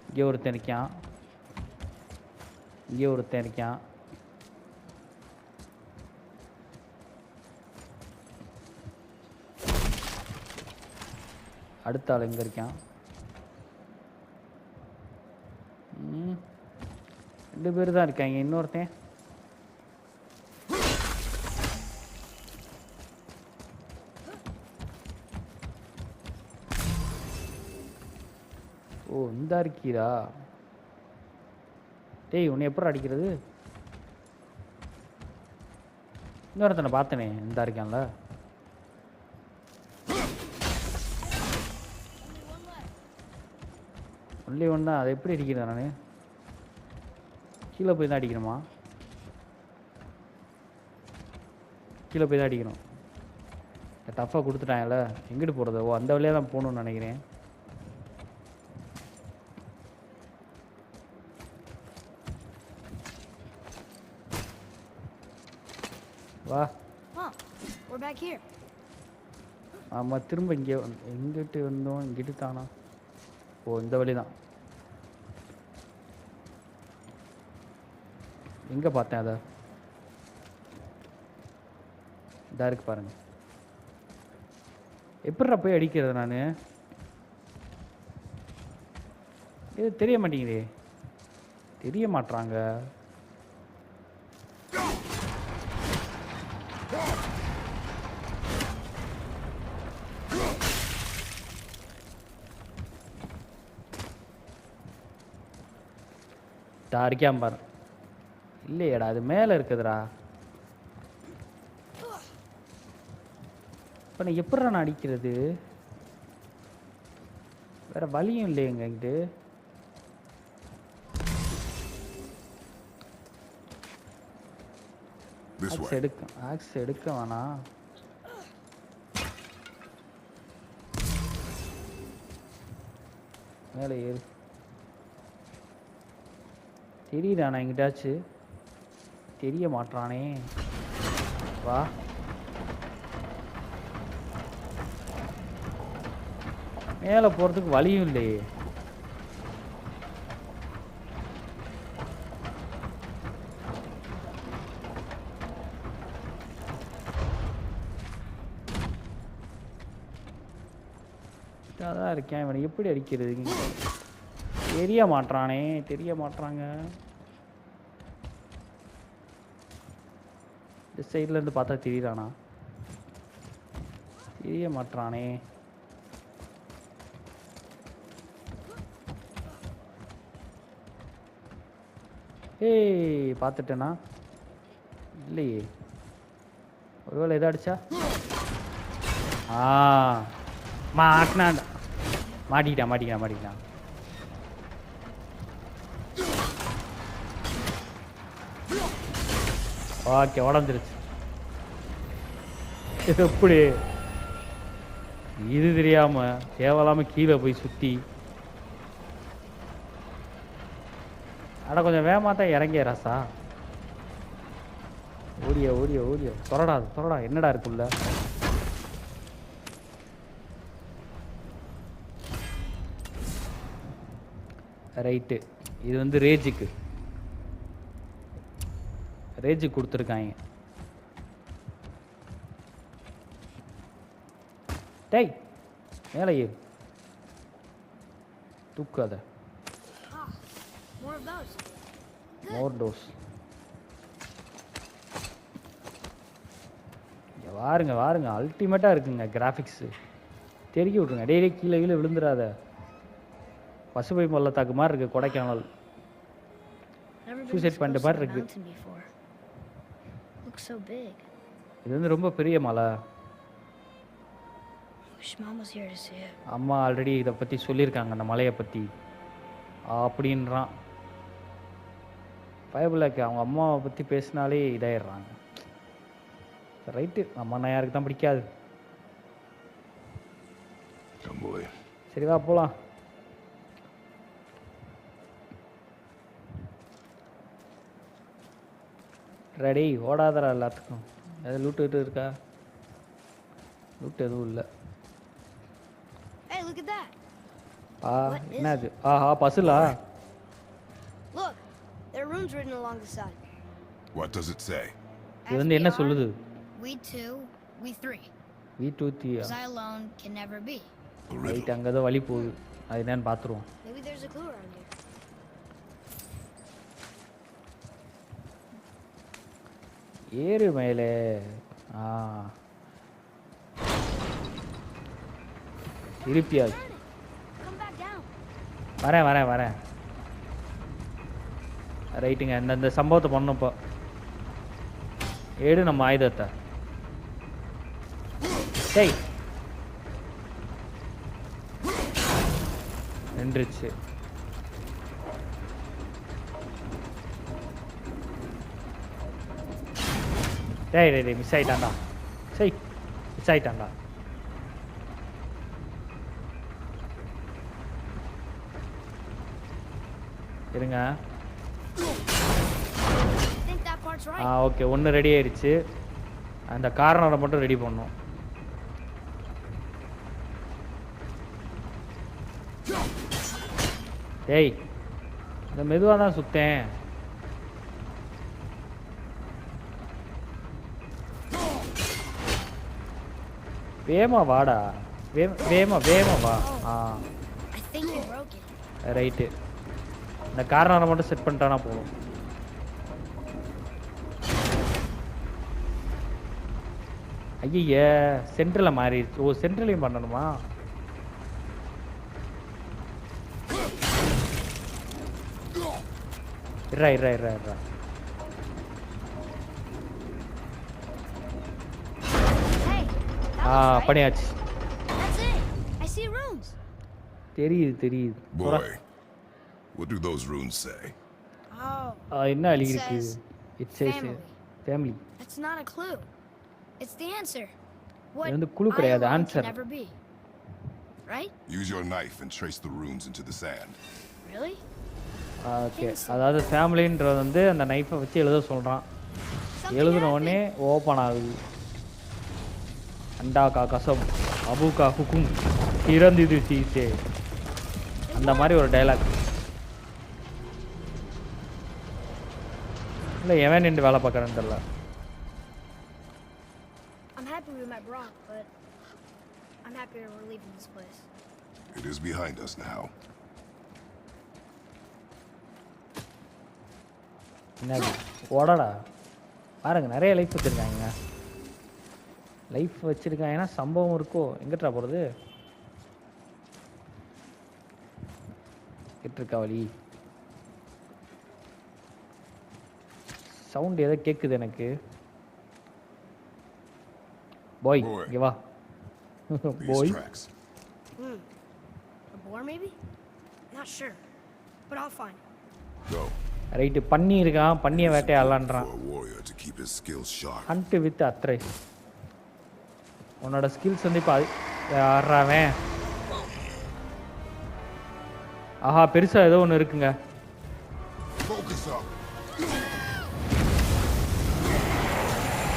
இங்கே ஒருத்தன் இருக்கான். இங்கே ஒருத்தன் இருக்கான். அடுத்த ஆள் எங்கே இருக்கான்? 2 பேர் தான் இருக்காங்க. இன்னொருத்தன் ஓ இந்த இருக்கீரா? டேய் உன்னை எப்படி அடிக்கிறது? இன்னொருத்தனை பார்த்தனே, இந்த இருக்கான்ல. ஒன்லி ஒன் தான். அதை எப்படி அடிக்கிறேன் நான்? கீழே போய் தான் அடிக்கணுமா? கீழே போய் தான் அடிக்கணும். டஃப்பாக கொடுத்துட்டாங்கல்ல, எங்கிட்டு போகிறது? ஓ அந்த வழியாக தான் போகணுன்னு நினைக்கிறேன். வா. ஆமாம், திரும்ப இங்கே எங்கிட்டு வந்தோம்? இங்கிட்டு தானா? ஓ இந்த வழி தான். எங்கே பார்த்தேன் அதை? இதா இருக்கு பாருங்க. எப்படிடா போய் அடிக்கிறது நான்? இது தெரிய மாட்டேங்குதே. தெரிய மாட்றாங்க. அடிக்காம பாரு. இல்லையேடா, அது மேலே இருக்குதுடா. இப்போ நான் எப்படிடா நான் அடிக்கிறது? வேற வழியும் இல்லையேங்க இங்கிட்டு. This way. ஆக்ஸ் எடுக்க வேணாம். மேலே ஏறு. தெரியுதாண்ணா எங்கிட்டாச்சு? தெரிய மாட்டானே. வா. மேலே போகிறதுக்கு வழியும் இல்லையே. தான் இருக்கேன். இவனை எப்படி அடிக்கிறது? தெரிய மாட்டானே. தெரிய மாட்டாங்க. இந்த சைடில் இருந்து பார்த்தா தெரியுறானா? தெரிய மாட்டானே. ஏய், பார்த்துட்டேனா? இல்லையே. ஒருவேளை எதா அடிச்சா? மாட்டினான். மாட்டிக்கிட்டான். ஓகே, உடஞ்சிருச்சு. எப்படி இது தெரியாம தேவையில்லாம கீழே போய் சுத்தி. அட கொஞ்சம் வேகமாத்தான் இறங்கிய ராசா. ஓடிய தொடடா. என்னடா இருக்குல்ல? ரைட்டு. இது வந்து ரேஜுக்கு கொடுத்துருக்காங்க. டேய், மேலே ஏறு. தூக்காத. மோர் டோஸ். வாருங்க. அல்டிமேட்டாக இருக்குங்க கிராஃபிக்ஸு. தெருக்கி விட்ருங்க. டெய்லி கீழே விழுந்துடாத. பசுமை பள்ளத்தாக்கு மாதிரி இருக்கு கொடைக்கானல். சூசைட் பாயிண்ட் மாதிரி இருக்கு. இது வந்து ரொம்ப பெரிய மலை. அம்மா ஆல்ரெடி இதை பற்றி சொல்லியிருக்காங்க, அந்த மலையை பற்றி அப்படின்றான். பயபுல்லாக்கு அவங்க அம்மாவை பற்றி பேசினாலே இதாயிடுறாங்க. ரைட்டு, அம்மா யாருக்கு தான் பிடிக்காது. சரி வா போகலாம். ரெடி, ஓடாதரா எல்லாத்துக்கும். எது லூட்டு இருக்கா? லூட் எதுவும் இல்லை. என்னது? ஆஹா, பசுலா. What does it say? இது வந்து என்ன சொல்லுது? We two, we three. We two three. I alone can never be. Right, அங்கே தான் வழி போகுது. அது என்னன்னு பார்த்துருவோம். Maybe there's a clue around here. ஏறு மேலே. திருப்பியாச்சு. வரேன். ரைட்டுங்க, இந்த சம்பவத்தை பண்ணோம். இப்போ ஏடு நம்ம ஆயுதத்தை. டேய், நின்றுச்சு. டேய் மிஸ் ஆயிட்டான்டா. இருங்க. ஓகே, ஒன்று ரெடி ஆயிடுச்சு. அந்த கார்னரை மட்டும் ரெடி பண்ணோம். டேய், இந்த மெதுவாக தான் சுத்தேன். வேமா வாடா. வேமா வா. ரைட்டு. இந்த கார்னரை மட்டும் செட் பண்ணிட்டானா போதும். ஐய சென்ட்ரலில் மாறிடுச்சு. ஓ சென்ட்ரலையும் பண்ணணுமா? இருறா இருறா இருறா இருறா. Hey, that was right. பண்ணியாச்சு. That's it. I see runes. தெரியுது. Boy, what do those runes say? Oh, என்ன it எழுதிருக்கு? says it chase family. Family. That's not a clue. It's the answer. What இது வந்து குழு I கிடையாது, alone answer. can never be. Right? Use your knife and trace the runes into the sand. Really? Okay, அதாவது ஃபேமிலின்றது வந்து அந்த நைஃபை வச்சு எழுத சொல்கிறான். Something எழுதின happened. உடனே ஓப்பன் ஆகுது. அண்டா கா கசம் அபு கா ஹுக்கும் இறந்திது சீசே, அந்த மாதிரி ஒரு டைலாக். இல்லை எவன் நின்று வேலை பார்க்குறேன்னு தெரியல. I'm happy we met Brock, but I'm happier we're leaving this place. It is behind us now. என்னது ஓடடா பாருங்க, நிறைய லைஃப் வச்சுருக்காங்க. லைஃப் வச்சுருக்காங்கன்னா சம்பவம் இருக்கோ. எங்கிட்டா போகிறது? கிட்டிருக்கா வழி. சவுண்ட் ஏதோ கேட்குது எனக்கு. போய் இங்கே வா. These போய் tracks. A boar, maybe? Not sure, but I'll find it. Go. Right, பண்ணி இருக்கான். பண்ணியை வேட்டையாடலான்றான். For a warrior to keep his skills sharp. Hunt with Atreus. உன்னோட ஸ்கில்ஸ் வந்து இப்போ ஆடுறாவன். ஆஹா, பெருசாக ஏதோ ஒன்று இருக்குங்க. Focus up.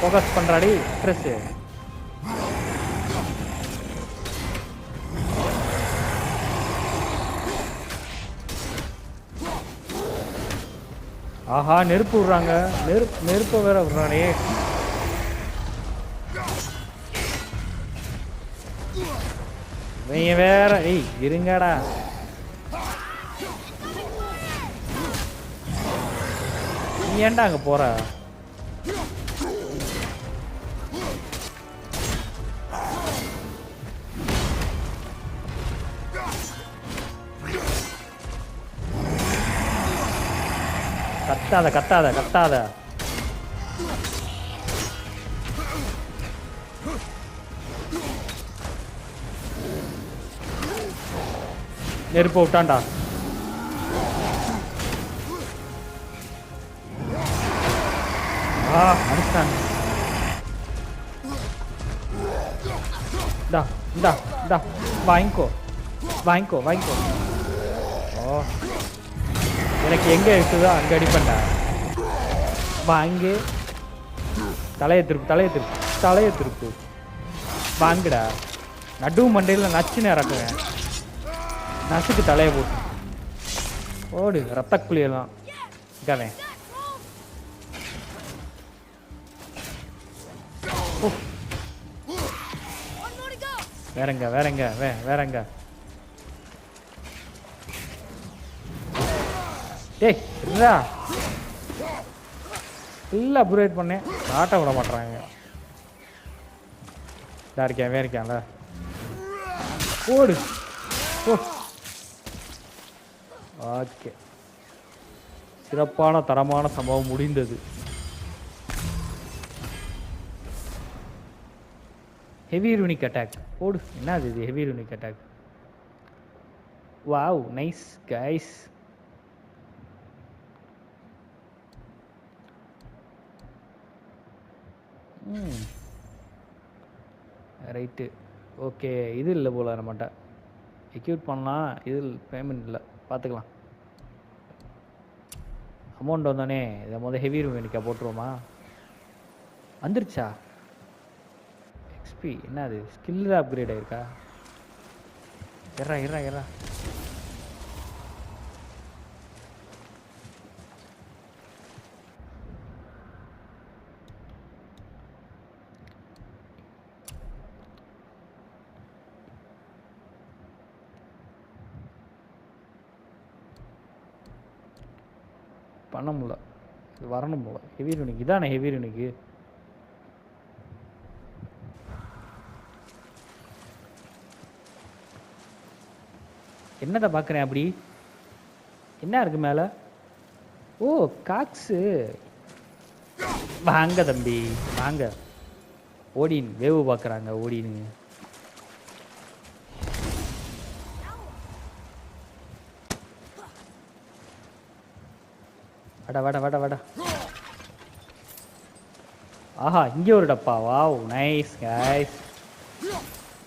ஃபோக்கஸ் பண்ணுறாடி ஸ்ட்ரெஸ்ஸு. ஆஹா, நெருப்பு விட்றாங்க. நெருப்பை வேற விட்றானே. இவங்க வேற. ஏய் இருங்கடா. நீ ஏன்டா அங்கே போற? கத்தாத. நெருப்ப விட்டான்டா. அடிச்சாங்க. இந்தா வாங்கிக்கோ. ஓ, எனக்கு எங்கே இருக்குதோ அங்கே அடிப்பண்டா. வாங்கு. தலையை திருப்பு. வாங்குடா. நடு மண்டையில் நச்சுன்னு இறக்குவேன். நசுக்கு தலையை போட்டு ஓடு. ரத்த குழியெல்லாம் இங்கவன். வேறங்க. டேய் இருடா. இல்லை அப்ரேட் பண்ணேன். ஆட்ட விட மாட்டுறாங்க. இருக்கான்ல. ஓடு. ஓகே, சிறப்பான தரமான சம்பவம் முடிந்தது. Heavy runic attack. ஓடு. என்னது இது? Heavy runic attack. Wow, nice guys. Right, okay. இது இல்லை போல நம்மகிட்ட. எக்யூட் பண்ணலாம். இது பேமெண்ட் இல்லை, பார்த்துக்கலாம். அமௌண்ட் வந்தோடனே இதை ஹெவி ரூனிக்கா போட்டுருவோமா? வந்துருச்சா? எக்ஸ்பி என்னது? ஸ்கில் அப்கிரேட் ஆயிருக்கா? இறா. பண்ண முடியல. இது வரணும் போல. ஹெவி ரூனிக் இதானே ஹெவி ரூனிக்கு. என்னதை பார்க்குறேன் அப்படி? என்ன இருக்கு மேலே? ஓ காக்ஸு. வாங்க தம்பி வாங்க. ஓடின் வேவு பார்க்குறாங்க ஓடின்னு. வட வட வட வட. ஆஹா இங்கே ஒரு டப்பா. Wow nice guys.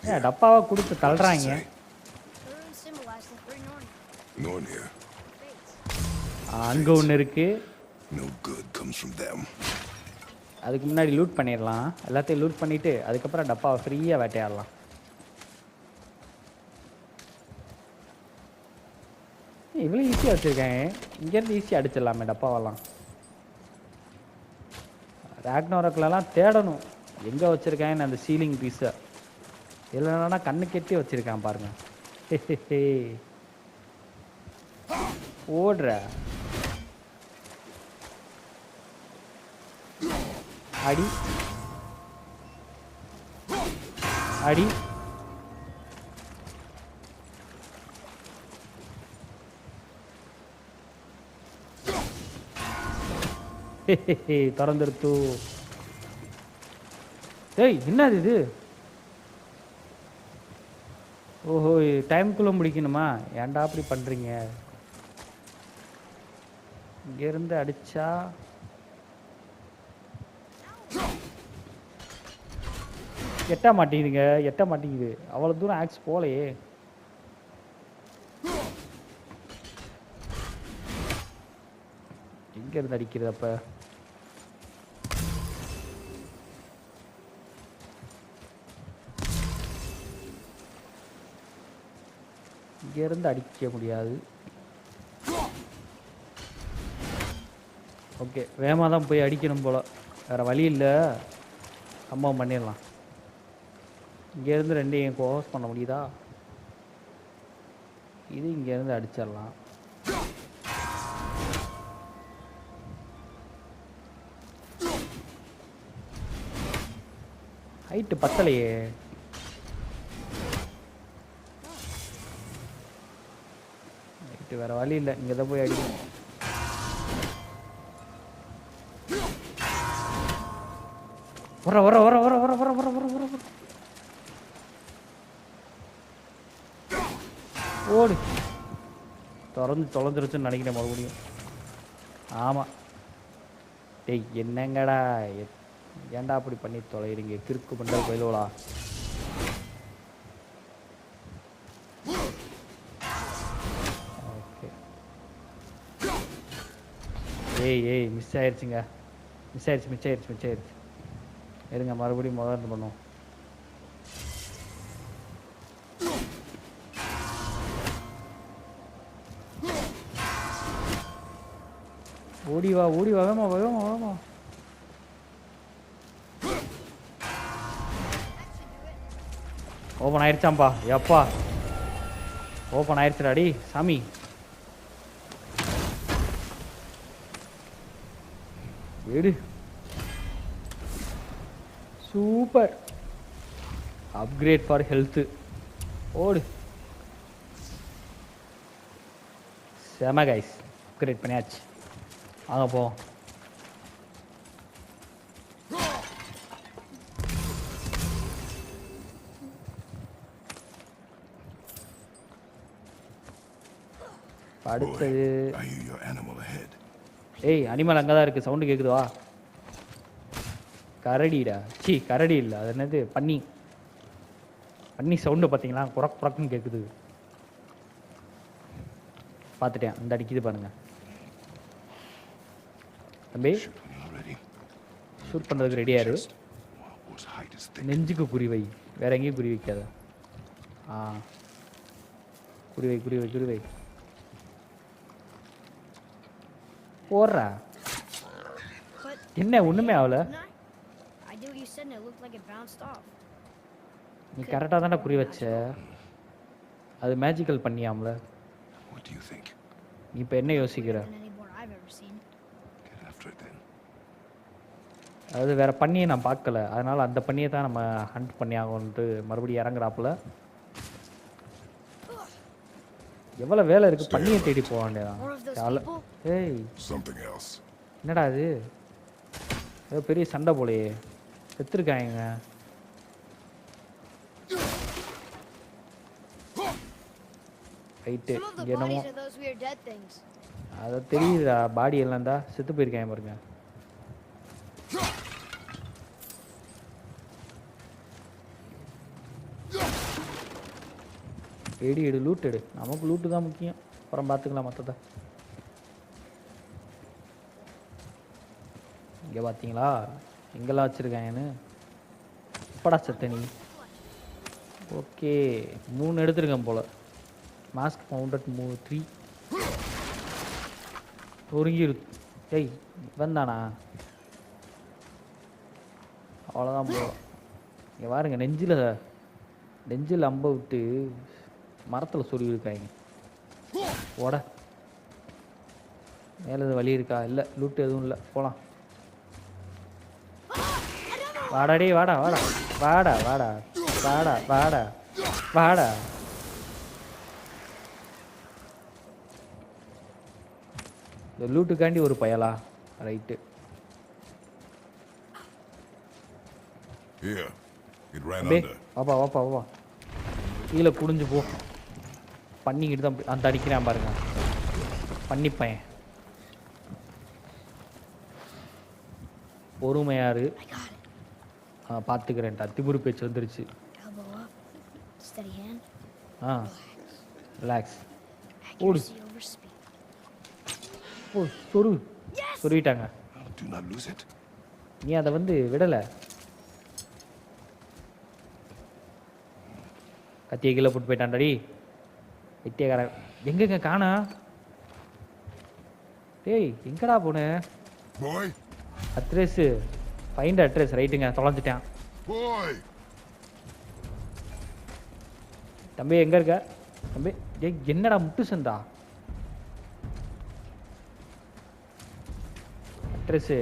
ஏன் டப்பாவை கொடுத்து தள்ளுறாங்க? The runes symbolize the three Norn Nornir. fates. அங்கே ஒன்று இருக்குது. No good comes from them. அதுக்கு முன்னாடி லூட் பண்ணிடலாம். எல்லாத்தையும் லூட் பண்ணிவிட்டு அதுக்கப்புறம் டப்பாவை ஃப்ரீயாக வேட்டையாடலாம். இவ்வளோ ஈஸியாக வச்சுருக்கேன். இங்கேருந்து ஈஸியாக அடிச்சிடலாமே டப்பாவெல்லாம். ராக்னோரக்லலாம் தேடணும் எங்கே வச்சுருக்கேன்னு அந்த சீலிங் பீஸை. இல்லைன்னா கண்ணு கெட்டி வச்சுருக்கான் பாருங்கள். ஓடுற அடி அடி. திறந்துருத்து. ஏய் என்னது இது? ஓஹோ டைமுக்குள்ளே முடிக்கணுமா? ஏன்டா அப்படி பண்ணுறீங்க? இங்கேருந்து அடித்தா எட்ட மாட்டேங்குதுங்க. எட்ட மாட்டேங்குது. அவ்வளோ தூரம் ஆக்ஸ் போலையே. எங்கேருந்து அடிக்கிறது அப்போ? இங்கேருந்து அடிக்க முடியாது. ஓகே வேகமாக தான் போய் அடிக்கணும் போல். வேறு வழி இல்லை. சம்பவம் பண்ணிடலாம். இங்கேருந்து ரெண்டையும் கோஸ் பண்ண முடியுதா? இது இங்கேருந்து அடிச்சிடலாம். ஹைட்டு பத்தலையே. ஹைட்டு வேறு வழி இல்லை. இங்கே தான் போய் அடிக்கணும். வர வர வர வர வர வர வர வர வர வர. ஓடு. தொலைஞ்சிருச்சுன்னு நினைக்கிறேன் மறுபடியும். ஆமாம். டேய் என்னங்கடா ஏன்டா அப்படி பண்ணி தொலைகிறீங்க? கிறுக்கு பண்ணுற பயிலோலா. ஓகே ஏய் மிஸ் ஆயிடுச்சுங்க. மிஸ் ஆயிடுச்சு. இருங்க மறுபடியும் முதல்ல பண்ணுவோம். ஓடி வா வேமா. ஓப்பன் ஆயிடுச்சாம்பா. எப்பா ஓப்பன் ஆயிடுச்சுடாடி சாமி. வீடு சூப்பர். Upgrade for health. ஓடு. செம கைஸ். அப்கிரேட் பண்ணியாச்சு. வாங்க போவோம். அடுத்தது I hear your animal ahead. ஏய் அனிமல் அங்கே தான் இருக்குது. சவுண்டு கேட்குது வா. கரடிடா. கரடி இல்லை அது என்னது பன்னி. பன்னி சவுண்டு பார்த்தீங்களா? குறக்குன்னு கேட்குது. பார்த்துட்டேன். அந்த அடிக்குது பாருங்க தம்பி. ஷூட் பண்ணுறதுக்கு ரெடியாரு. நெஞ்சுக்கு குறி வை. வேற எங்கேயும் குறி வைக்காத. குறி வை. போடுறா. என்ன ஒன்றுமே ஆகல. I did what you said and it looked like it bounced off. நீ கரெக்டாக தானே குறி வச்ச. அது magical பண்ணியாம்ல. What do you think? நீ இப்போ என்ன யோசிக்கிற? Than any board I've ever seen. after it then. அதாவது வேற பண்ணியை நான் பார்க்கல, அதனால அந்த பண்ணியை தான் நம்ம ஹண்ட் பண்ணி ஆகணுன்ட்டு மறுபடியும் இறங்குறாப்புல. எவ்வளோ வேலை இருக்கு, பண்ணியை தேடி போக வேண்டியதான். More of those கால people? ஏய் Something else. என்னடா இது, ஏதோ பெரிய சண்டை போலையே, செத்துருக்காங்க. ரைட்டு Some of the இங்கே என்னமோ bodies are those weird dead things. அதை தெரியுதா, பாடி எல்லாம் தான் செத்து போயிருக்காங்க பாருங்க. எடு எடு, லூட் எடு, நமக்கு லூட்டு தான் முக்கியம், அப்புறம் பார்த்துக்கலாம் மற்றதை. இங்கே பார்த்தீங்களா எங்கெல்லாம் வச்சுருக்காங்கன்னு. எப்படா செத்த நீ? ஓகே 3 எடுத்துருக்கேன் போல். Mask founded 3 ஒருங்கிரு. ஏய் வந்தானா, அவ்வளோதான் போதும். இங்கே பாருங்க, நெஞ்சில் அம்பை விட்டு மரத்தில் சொருகி இருக்காங்க. ஓட மேலே எதுவும் வழி இருக்கா? இல்லை, லூட்டு எதுவும் இல்லை, போகலாம். வாடாடே வாடா வாடா வாடா வாடா வாடா வாடா வாடா. இந்த லூட்டுக்காண்டி ஒரு பயலா? Right. Here. It ran day under. வாப்பா வாப்பா வாப்பா, கீழே குடிஞ்சு போ. பண்ணிக்கிட்டு தான் அந்த அடிக்கிறான் பாருங்க, பண்ணிப்பயன். பொறுமையாரு, I got it. பார்த்துக்கிறேன்டா. திமிரு பேச்சு வந்துருச்சு. Elbow up. Steady hand. Ah relax. ஓடு Accuracy over speed. ஓ சொருவிட்டாங்க. Do not lose it. நீ அதை வந்து விடலை. கத்தியை கீழே போட்டு போயிட்டான்டாடி வெட்டியக்காரன். எங்கெங்க காணா? டேய் எங்கடா போனேன்? Boy. Address find address. ரைட்டுங்க, தொலைஞ்சிட்டான். Boy. தம்பி எங்கே இருக்க தம்பி? ஏய் என்னடா முட்டு சந்தா? அட்ரஸு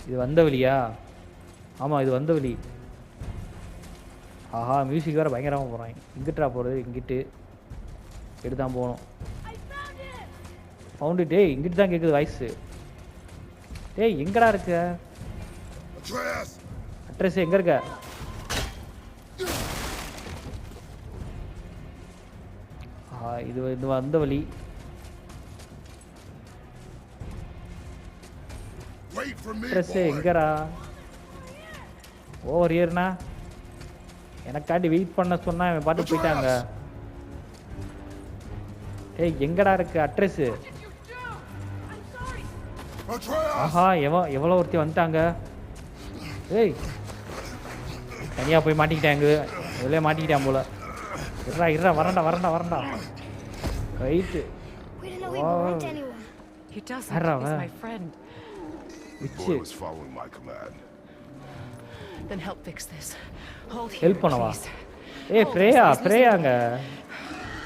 இது வந்த வழியா? ஆமாம் இது வந்த வழி. ஆஹா மியூசிக் வேறு பயங்கரமாக போகிறாங்க. இங்கிட்டா போகிறது, இங்கிட்டு எடுத்தான் போகணும். ஃபவுண்டு. டேய் இங்கிட்டு தான் கேட்குது வாய்ஸு. டேய் எங்கடா இருக்க? Atreus. அட்ரஸ் எங்கே இருக்க? இது வந்த வழி. Wait for me, address boy. எங்கடா? ஓவர் இயர்னா எனக்காண்டி வெயிட் பண்ண சொன்னா இவன் பாட்டு போயிட்டாங்க. ஏய் எங்கடா இருக்கு அட்ரஸ்? Atreus. ஆஹா எவ்வளோ ஒருத்தி வந்துட்டாங்க. ஏய் தனியாக போய் மாட்டிக்கிட்டாங்க, இதிலே மாட்டிக்கிட்டான் போல. இருடா வரண்டா. Right. We didn't know he belonged to anyone. He doesn't. Harra, He's va. my friend. The boy was following my command. Then help fix this. Hold here, help பண்ணவா? please. ஏய் Hold Freya this, please. ஃப்ரேயாங்க.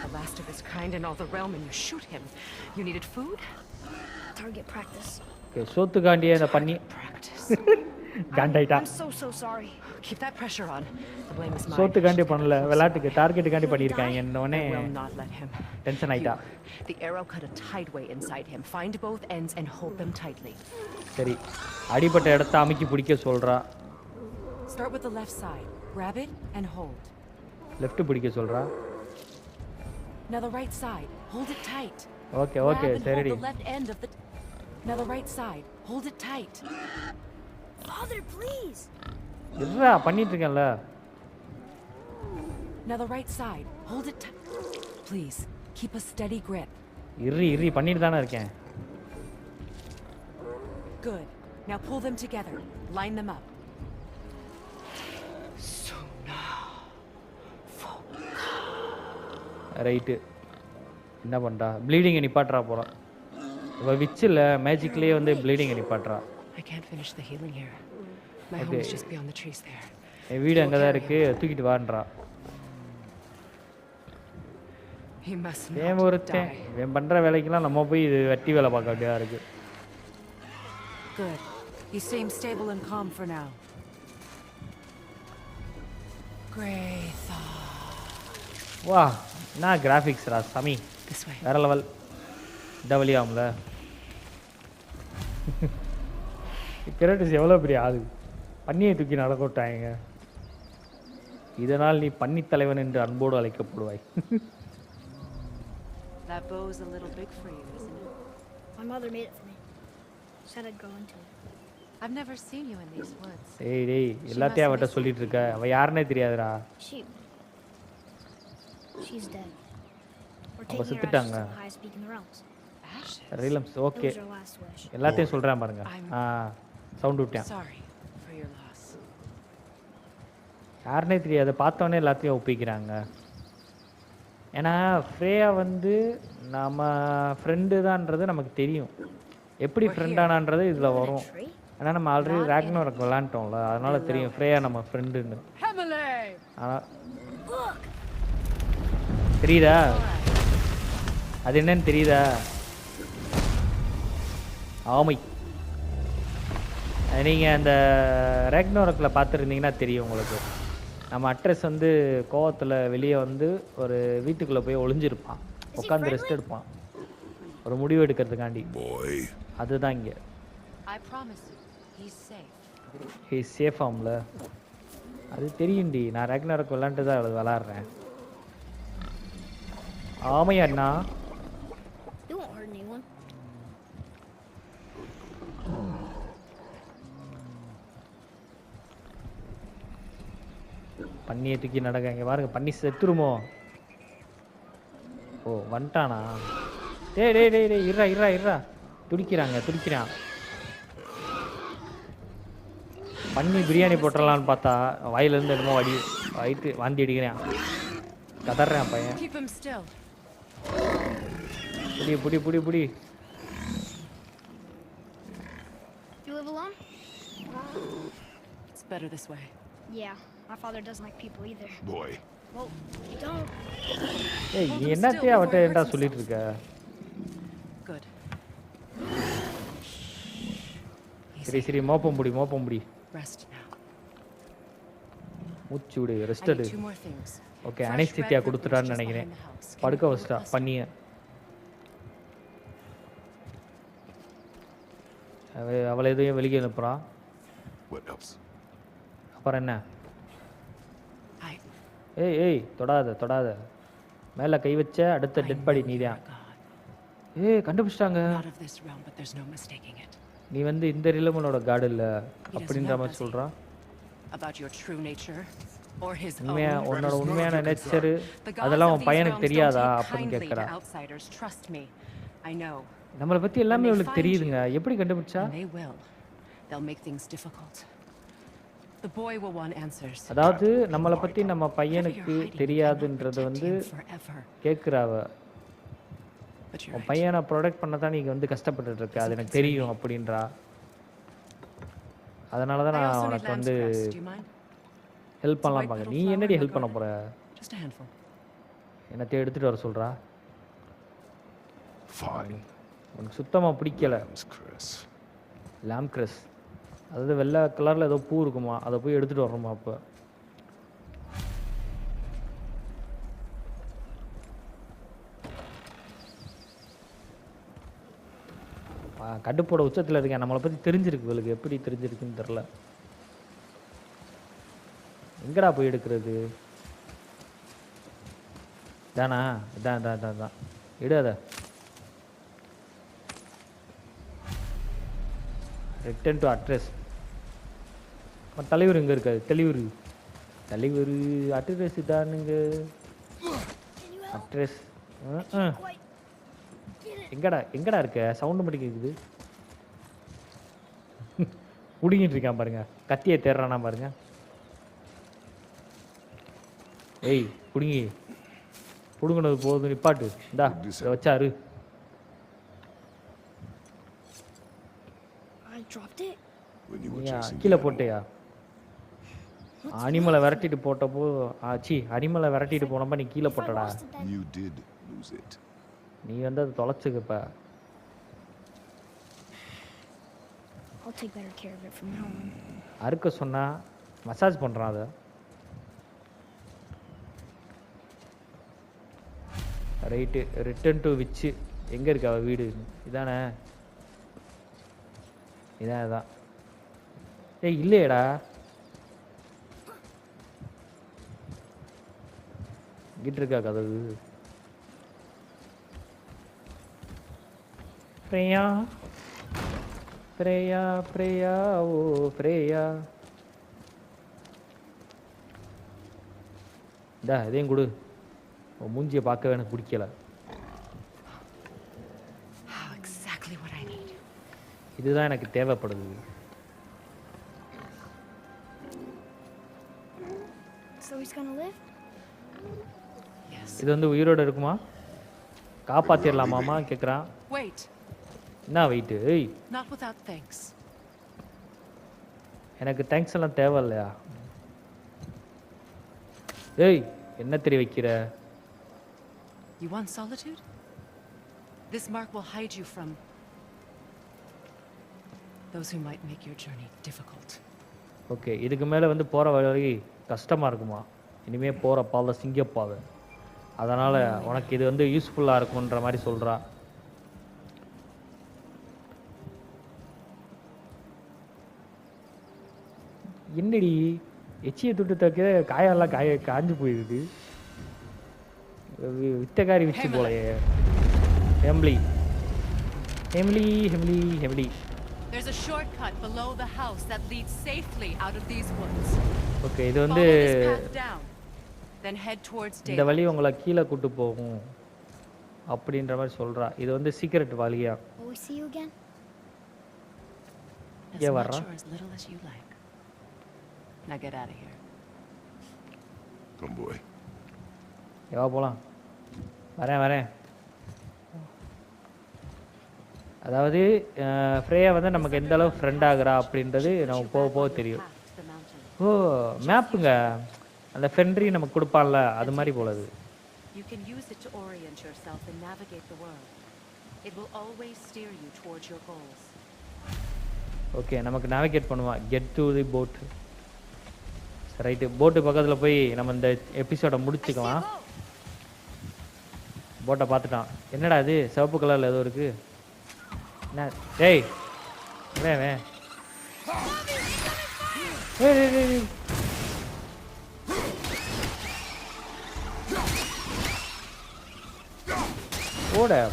The last of his kind in all the realm, and you shoot him. You needed food? Target practice. Okay சோத்துக்காண்டியே இந்த பண்ணி Practice. காண்டாயிட்டா. I'm so sorry. Keep that pressure on. The blame is mine. சோத்துக்காண்டி பண்ணல, விளையாட்டுக்கு டார்கெட்டுக்காண்டி பண்ணியிருக்காங்க. என்னோடனே I will not let him. Tension ஆயிட்டா. You, the arrow cut a tideway inside him. Find both ends and hold them tightly. சரி அடிப்பட்ட இடத்த அமுக்கி பிடிக்க சொல்கிறா. Start with the left side. Grab it and hold. Left பிடிக்க சொல்கிறா. Now the right side. Hold it tight. Okay Grab okay and hold சரிடி. the left end of the. Now the right side. Hold it tight. Father, please. இருடா பண்ணிட்டு இருக்கேன்ல. Now the right side. Hold it tight. Please keep a steady grip. இறி பண்ணிட்டு தானே இருக்கேன். Good. Now pull them together. Line them up. So now. Right. என்ன பண்ணுறா? ப்ளீடிங்கை நிப்பாட்டுறா போகிறான். இப்போ விச்சில் மேஜிக்லேயே வந்து ப்ளீடிங்கை நிப்பாட்டுறா. I can't finish the healing here. My home is just beyond the trees there. என் வீடு அங்கே தான் இருக்குது, தூக்கிட்டு வான்றா. He must ஏன் not ஒருத்தன் die. இவன் பண்ணுற வேலைக்கெல்லாம் நம்ம போய் இது வெட்டி வேலை பார்க்க வேண்டியதாக இருக்குது. Good. He seems stable and calm for now. Graytha. வா என்ன கிராஃபிக்ஸ்ரா சாமி This way. வேற லெவல் டபுள்யூஆம்ல கிரேட்டஸ் எவ்வளோ பெரிய ஆளு பன்னியை தூக்கி நடக்க விட்டாங்க இதனால் நீ பன்னி தலைவன் என்று அன்போடு அழைக்கப்படுவாய் That bow's a little big for you, isn't it? My mother made it for me. Said I'd grow into it. I've never seen you in these woods. டேய் டேய் எல்லாத்தையும் அவட்ட சொல்லிட்டு இருக்க அவ யாருன்னே தெரியாதுடா She's dead. We're அப்ப taking her ashes செத்துட்டாங்க to the highest peak in the realms. Ashes? ரீலம்ஸ் It okay was her last wish. எல்லாத்தையும் சொல்றேன் பாருங்க சவுண்ட் விட்டேன் Sorry for your loss. யாருன்னே தெரியாது பார்த்தோன்னே எல்லாத்தையும் ஒப்பிக்கிறாங்க ஏன்னா ஃப்ரேயா வந்து நம்ம ஃப்ரெண்டு தான்ன்றது நமக்கு தெரியும் எப்படி ஃப்ரெண்டானான்றது இதில் வரும் Tree? ஏன்னா நம்ம ஆல்ரெடி ரேக்னோரக் விளாண்டோம்ல அதனால தெரியும் ஃப்ரேயா நம்ம ஃப்ரெண்டுன்னு ஆனால் தெரியுதா அது என்னன்னு தெரியுதா ஆமை நீங்கள் அந்த ரேக்னோரக்கில் பார்த்துருந்தீங்கன்னா தெரியும் உங்களுக்கு நம்ம அட்ரஸ் வந்து கோவத்தில் வெளியே வந்து ஒரு வீட்டுக்குள்ளே போய் ஒளிஞ்சிருப்பான் உட்காந்து ரெஸ்ட் எடுப்பான் ஒரு முடிவு எடுக்கிறதுக்காண்டி Boy, அதுதான் இங்கே I promise you, he's safe. Safe ஆம்ல அது தெரியும்டி நான் ரேக்னோரக் விளாண்டு தான் விளாட்றேன் ஆமை அண்ணா You won't hurt anyone. பன்னியை தூக்கி நடக்க இங்கே பாருங்க பன்னி செத்துருமோ ஓ வந்துட்டானா டேய் டேய் டேய் டேய் இருறா இருறா இருறா துடிக்கிறான் பன்னி பிரியாணி போட்டுடலான்னு பார்த்தா வாயிலேருந்து என்னமோ வயிற்று வாந்தி அடிக்கிறேன் கதறேன் பையன் Keep him still. புடி புடி புடி புடி You live alone? It's better this way. Yeah. My father doesn't like people either. boy. Well, don't. ஏய் நீ என்னத்தையும் அவட்ட ஏன்டா சொல்லிட்டு இருக்க Good. சரி மோப்பம் முடி Rest now. மூச்சு விடு I ரெஸ்ட் need எடு 2 more things. Okay Fresh anaesthesia red கொடுத்துட்டான்னு just நினைக்கிறேன் behind the house. Can you படுக்க go with வச்சிட்டா us? பண்ணிய அவளை எதையும் வெளியே அனுப்புறான் What else? அப்புறம் என்ன I ஏய் தொடாத மேலே கை வச்ச அடுத்த டெட் பாடி நீதான் God. கண்டுபிடிச்சிட்டாங்க Not of this realm, but there's no mistaking it. நீ வந்து இந்த ரிலமனோட காடு இல்லை அப்படின்ற மாதிரி சொல்கிறான் About your true nature or his own. உண்மையா உன்னோட உண்மையான நேச்சரு The gods அதெல்லாம் of உன் these பையனுக்கு realms தெரியாதா don't take அப்படின்னு kindly கேட்குறா to outsiders. Trust me. I know. நம்மளை பற்றி எல்லாமே அவளுக்கு தெரியுதுங்க எப்படி கண்டுபிடிச்சா And they will. They'll make things difficult. The boy will want answers. அதாவது நம்மளை பற்றி நம்ம பையனுக்கு தெரியாதுன்றது வந்து Forever. கேட்குறாவ But you're உன் right. பையனை ப்ரொடெக்ட் பண்ண தான் நீங்கள் வந்து கஷ்டப்பட்டுட்டு இருக்க அது எனக்கு தெரியும் அப்படின்றா அதனால தான் I நான் also need உனக்கு lamb's வந்து cress. Do you mind? Help பண்ணலாம் பார்க்க நீ என்னடி ஹெல்ப் பண்ண போற Just a handful. என்னத்தையும் எடுத்துகிட்டு வர சொல்கிறா Fine. உனக்கு சுத்தமாக பிடிக்கல Lamb's cress. லாம் கிரஸ் அதாவது வெள்ளை கலரில் ஏதோ பூ இருக்குமா அதை போய் எடுத்துகிட்டு வரணுமா அப்போ கடுப்போட உச்சத்தில் இருக்கேன் நம்மளை பற்றி தெரிஞ்சிருக்கு இவளுக்கு எப்படி தெரிஞ்சிருக்குன்னு தெரில எங்கடா போய் எடுக்கிறது தானா இதான் எடு அதை ரிட்டன் டு அட்ரஸ் தலைவர் எங்கே இருக்காது தலைவர் அட்ரஸ் தானுங்க அட்ரஸ் எங்கடா இருக்க சவுண்டு மட்டும் கேட்குது பிடிங்கிட்டு இருக்கான் பாருங்க கத்தியை தேடுறானா பாருங்க ஏய் பிடுங்கினது போதும் நிப்பாட்டு இந்தா இதை வச்சாரு I dropped it. When you were நீயா chasing கீழே the போட்டியா அனிமலை விரட்டிட்டு போட்டப்போ அனிமலை விரட்டிட்டு போனப்ப நீ கீழே If I போட்டடா lost it then, animal, you did lose it. நீ வந்து அதை தொலைச்சுக்கப்ப I'll take better care of it from now on. அறுக்க சொன்னா மசாஜ் பண்ணுறான் அதை. ரைட்டு, ரிட்டர்ன் டு விச்சு. எங்கே இருக்கு அவள் வீடு? இதானே? இதான். ஏய் இல்லையேடா. இங்கிட்டு இருக்கா கதவு? பிரேயா பிரேயா பிரேயா ஓ பிரேயா. இந்தா இதையும் கொடு. உன் மூஞ்சியை பார்க்கவே எனக்கு பிடிக்கல. Exactly what I need. இதுதான் எனக்கு தேவைப்படுது. So he's gonna live? Yes. இது வந்து உயிரோட இருக்குமா? காப்பாத்திரலாமாமா கேட்குறான். Wait. என்ன வெயிட்டு? ஏய் Not without thanks. எனக்கு தேங்க்ஸ் எல்லாம் தேவை இல்லையா? ஏய் என்ன தெரிய வைக்கிற? You want solitude? This mark will hide you from those who might make your journey difficult. Okay, இதுக்கு மேலே வந்து போகிற வழி கஷ்டமாக இருக்குமா? இனிமேல் போகிற பாதை சிங்கப்பாதை. அதனால் உனக்கு இது வந்து யூஸ்ஃபுல்லாக இருக்குன்ற மாதிரி சொல்கிறா. என்னடி எச்சியை தொட்டு தக்க காயெல்லாம் காஞ்சு போயிருக்கு. வித்தகாரி வச்சு போலையே. ஹெம்லி ஹெம்லி ஹெம்லி ஹெம்லி. There's a shortcut below the house that leads safely out of these woods. Okay, இது வந்து Follow this path down, then head towards இந்த daylight. வழி உங்களை கீழே கூட்டு போகும் அப்படின்ற மாதிரி சொல்கிறா. இது வந்து சீக்ரெட் வழியா? Will we see you again? As Yeah, much Varra. or as little as you like. Now get out of here. Come, boy. எவா போகலாம்? வரேன். அதாவது ஃப்ரேயா வந்து நமக்கு எந்த அளவு ஃப்ரெண்ட் ஆகுறா அப்படின்றது நமக்கு போக போக தெரியும். Path to the mountain. ஓ மேப்புங்க, அந்த ஃபென்ட்ரி நமக்கு கொடுப்பான்ல அது மாதிரி போலது. You can use it to orient yourself and navigate the world. It will always steer you towards your goals. Okay, நமக்கு நேவிகேட் பண்ணுவான். Get to the boat. Right, போட்டு பக்கத்தில் போய் நம்ம இந்த எபிசோடை முடிச்சுக்கலாம். போட்டை பார்த்துட்டான். என்னடா இது சிவப்பு கலரில் ஏதோ இருக்கு? என்ன டேய் வே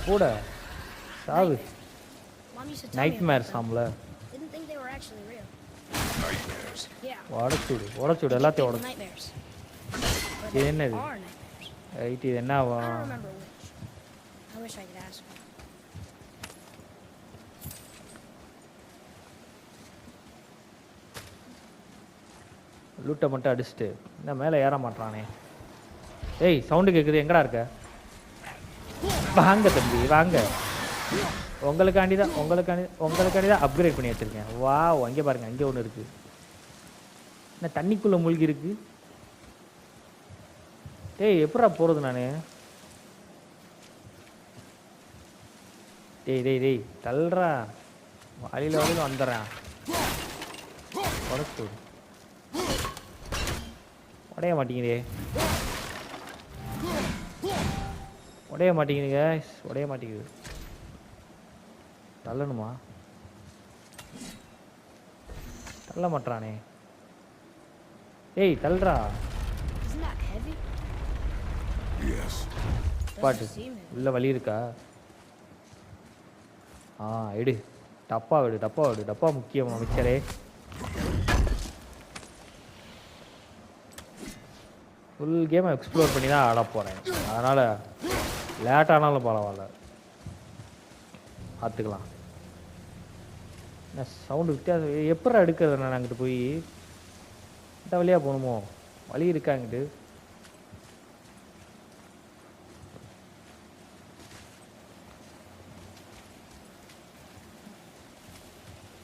போட சாவு. Mom used to tell me night about Meir them. சாம்ல Didn't think they were actually real. Nightmares. Yeah. உடச்சுடு எல்லாத்தையும் People உடச்சு. nightmares. But இது they என்னது? are nightmares. ரைட், இது என்ன I ஆகும்? don't remember which. I wish I could ask her. லூட்டை மட்டும் அடிச்சுட்டு என்ன மேலே ஏற மாட்டானே. ஏய் சவுண்டு கேட்குது, எங்கடா இருக்க? வாங்க தம்பி வாங்க. உங்களுக்காண்டி தான் அப்கிரேட் பண்ணி வச்சுருக்கேன். வா அங்கே பாருங்க, அங்கே ஒன்று இருக்குது. என்ன தண்ணிக்குள்ளே மூழ்கி இருக்கு? டேய் எப்படா போகிறது நான்? டேய் தள்ளுறா, வழியில் வந்துடுறேன். உடச்சு உடைய மாட்டேங்குதே, உடைய மாட்டேங்குது. தள்ளணுமா? தள்ள மாட்டானே. ஏய் தள்ளுறா. Isn't that heavy? Yes. பாட்டு Doesn't seem heavy. உள்ள வழி இருக்கா? எடு டப்பா முக்கியம் அமைச்சரே. ஃபுல் கேமை எக்ஸ்ப்ளோர் பண்ணி தான் ஆட போகிறேன். அதனால் லேட் ஆனாலும் பரவாயில்ல, பார்த்துக்கலாம். என்ன சவுண்டு வித்தியாசம்? எப்படா எடுக்கிறது? நான் அங்கிட்டு போய் இந்த வழியாக போகணுமோ? வழி இருக்கா அங்கிட்டு?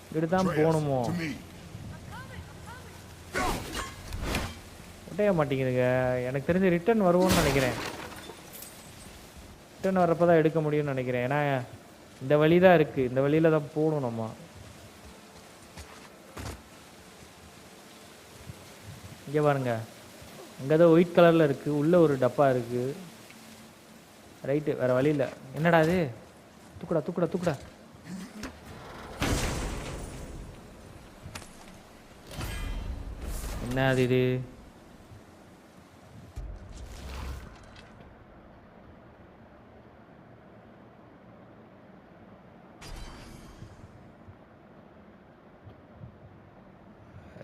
இப்படி தான் போகணுமோ? To me. ஒட்டைய மாட்டேங்குதுங்க. எனக்கு தெரிஞ்சு ரிட்டர்ன் வருவோம்னு நினைக்கிறேன். ரிட்டர்ன் வர்றப்போ தான் எடுக்க முடியும்னு நினைக்கிறேன். ஏன்னா இந்த வழி தான் இருக்குது, இந்த வழியில் தான் போகணும் நம்ம. இங்கே பாருங்க, அங்கே ஏதோ ஒயிட் கலரில் இருக்குது, உள்ளே ஒரு டப்பா இருக்குது. ரைட்டு, வேறு வழி இல்லை. என்னடா இது? தூக்குடா தூக்குடா தூக்குடா. என்ன அது இது?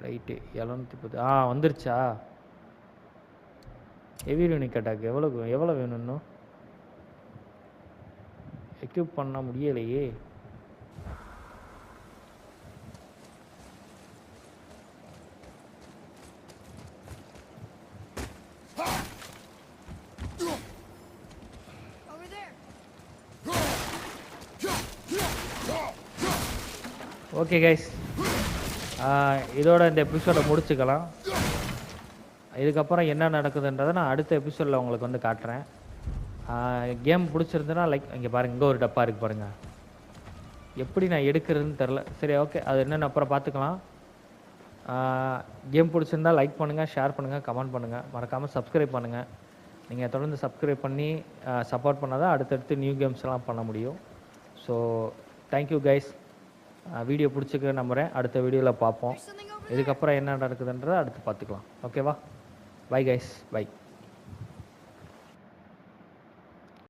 ரைட்டு, 710. வந்துருச்சா? ஹெவி யூனிக் அட்டாக் எவ்வளோ வேணும் இன்னும்? எக்யூப் பண்ண முடியலையே. Over there. ஓகே கைஸ், இதோட இந்த எபிசோடை முடிச்சுக்கலாம். இதுக்கப்புறம் என்ன நடக்குதுன்றதை நான் அடுத்த எபிசோடில் உங்களுக்கு வந்து காட்டுறேன். கேம் பிடிச்சிருந்துன்னா லைக், இங்கே பாருங்கள், இங்கே ஒரு டப்பா இருக்குது பாருங்கள். எப்படி நான் எடுக்கிறதுன்னு தெரில. சரி, ஓகே, அது என்னென்னு அப்புறம் பார்த்துக்கலாம். கேம் பிடிச்சிருந்தா லைக் பண்ணுங்கள், ஷேர் பண்ணுங்கள், கமெண்ட் பண்ணுங்கள், மறக்காமல் சப்ஸ்கிரைப் பண்ணுங்கள். நீங்கள் தொடர்ந்து சப்ஸ்கிரைப் பண்ணி சப்போர்ட் பண்ணால் தான் அடுத்தடுத்து நியூ கேம்ஸ்லாம் பண்ண முடியும். So thank you guys. வீடியோ பிடிச்சிக்க நம்புகிறேன். அடுத்த வீடியோவில் பார்ப்போம். இதுக்கப்புறம் என்ன நடக்குதுன்றதை அடுத்து பார்த்துக்கலாம். ஓகேவா? Bye guys, by.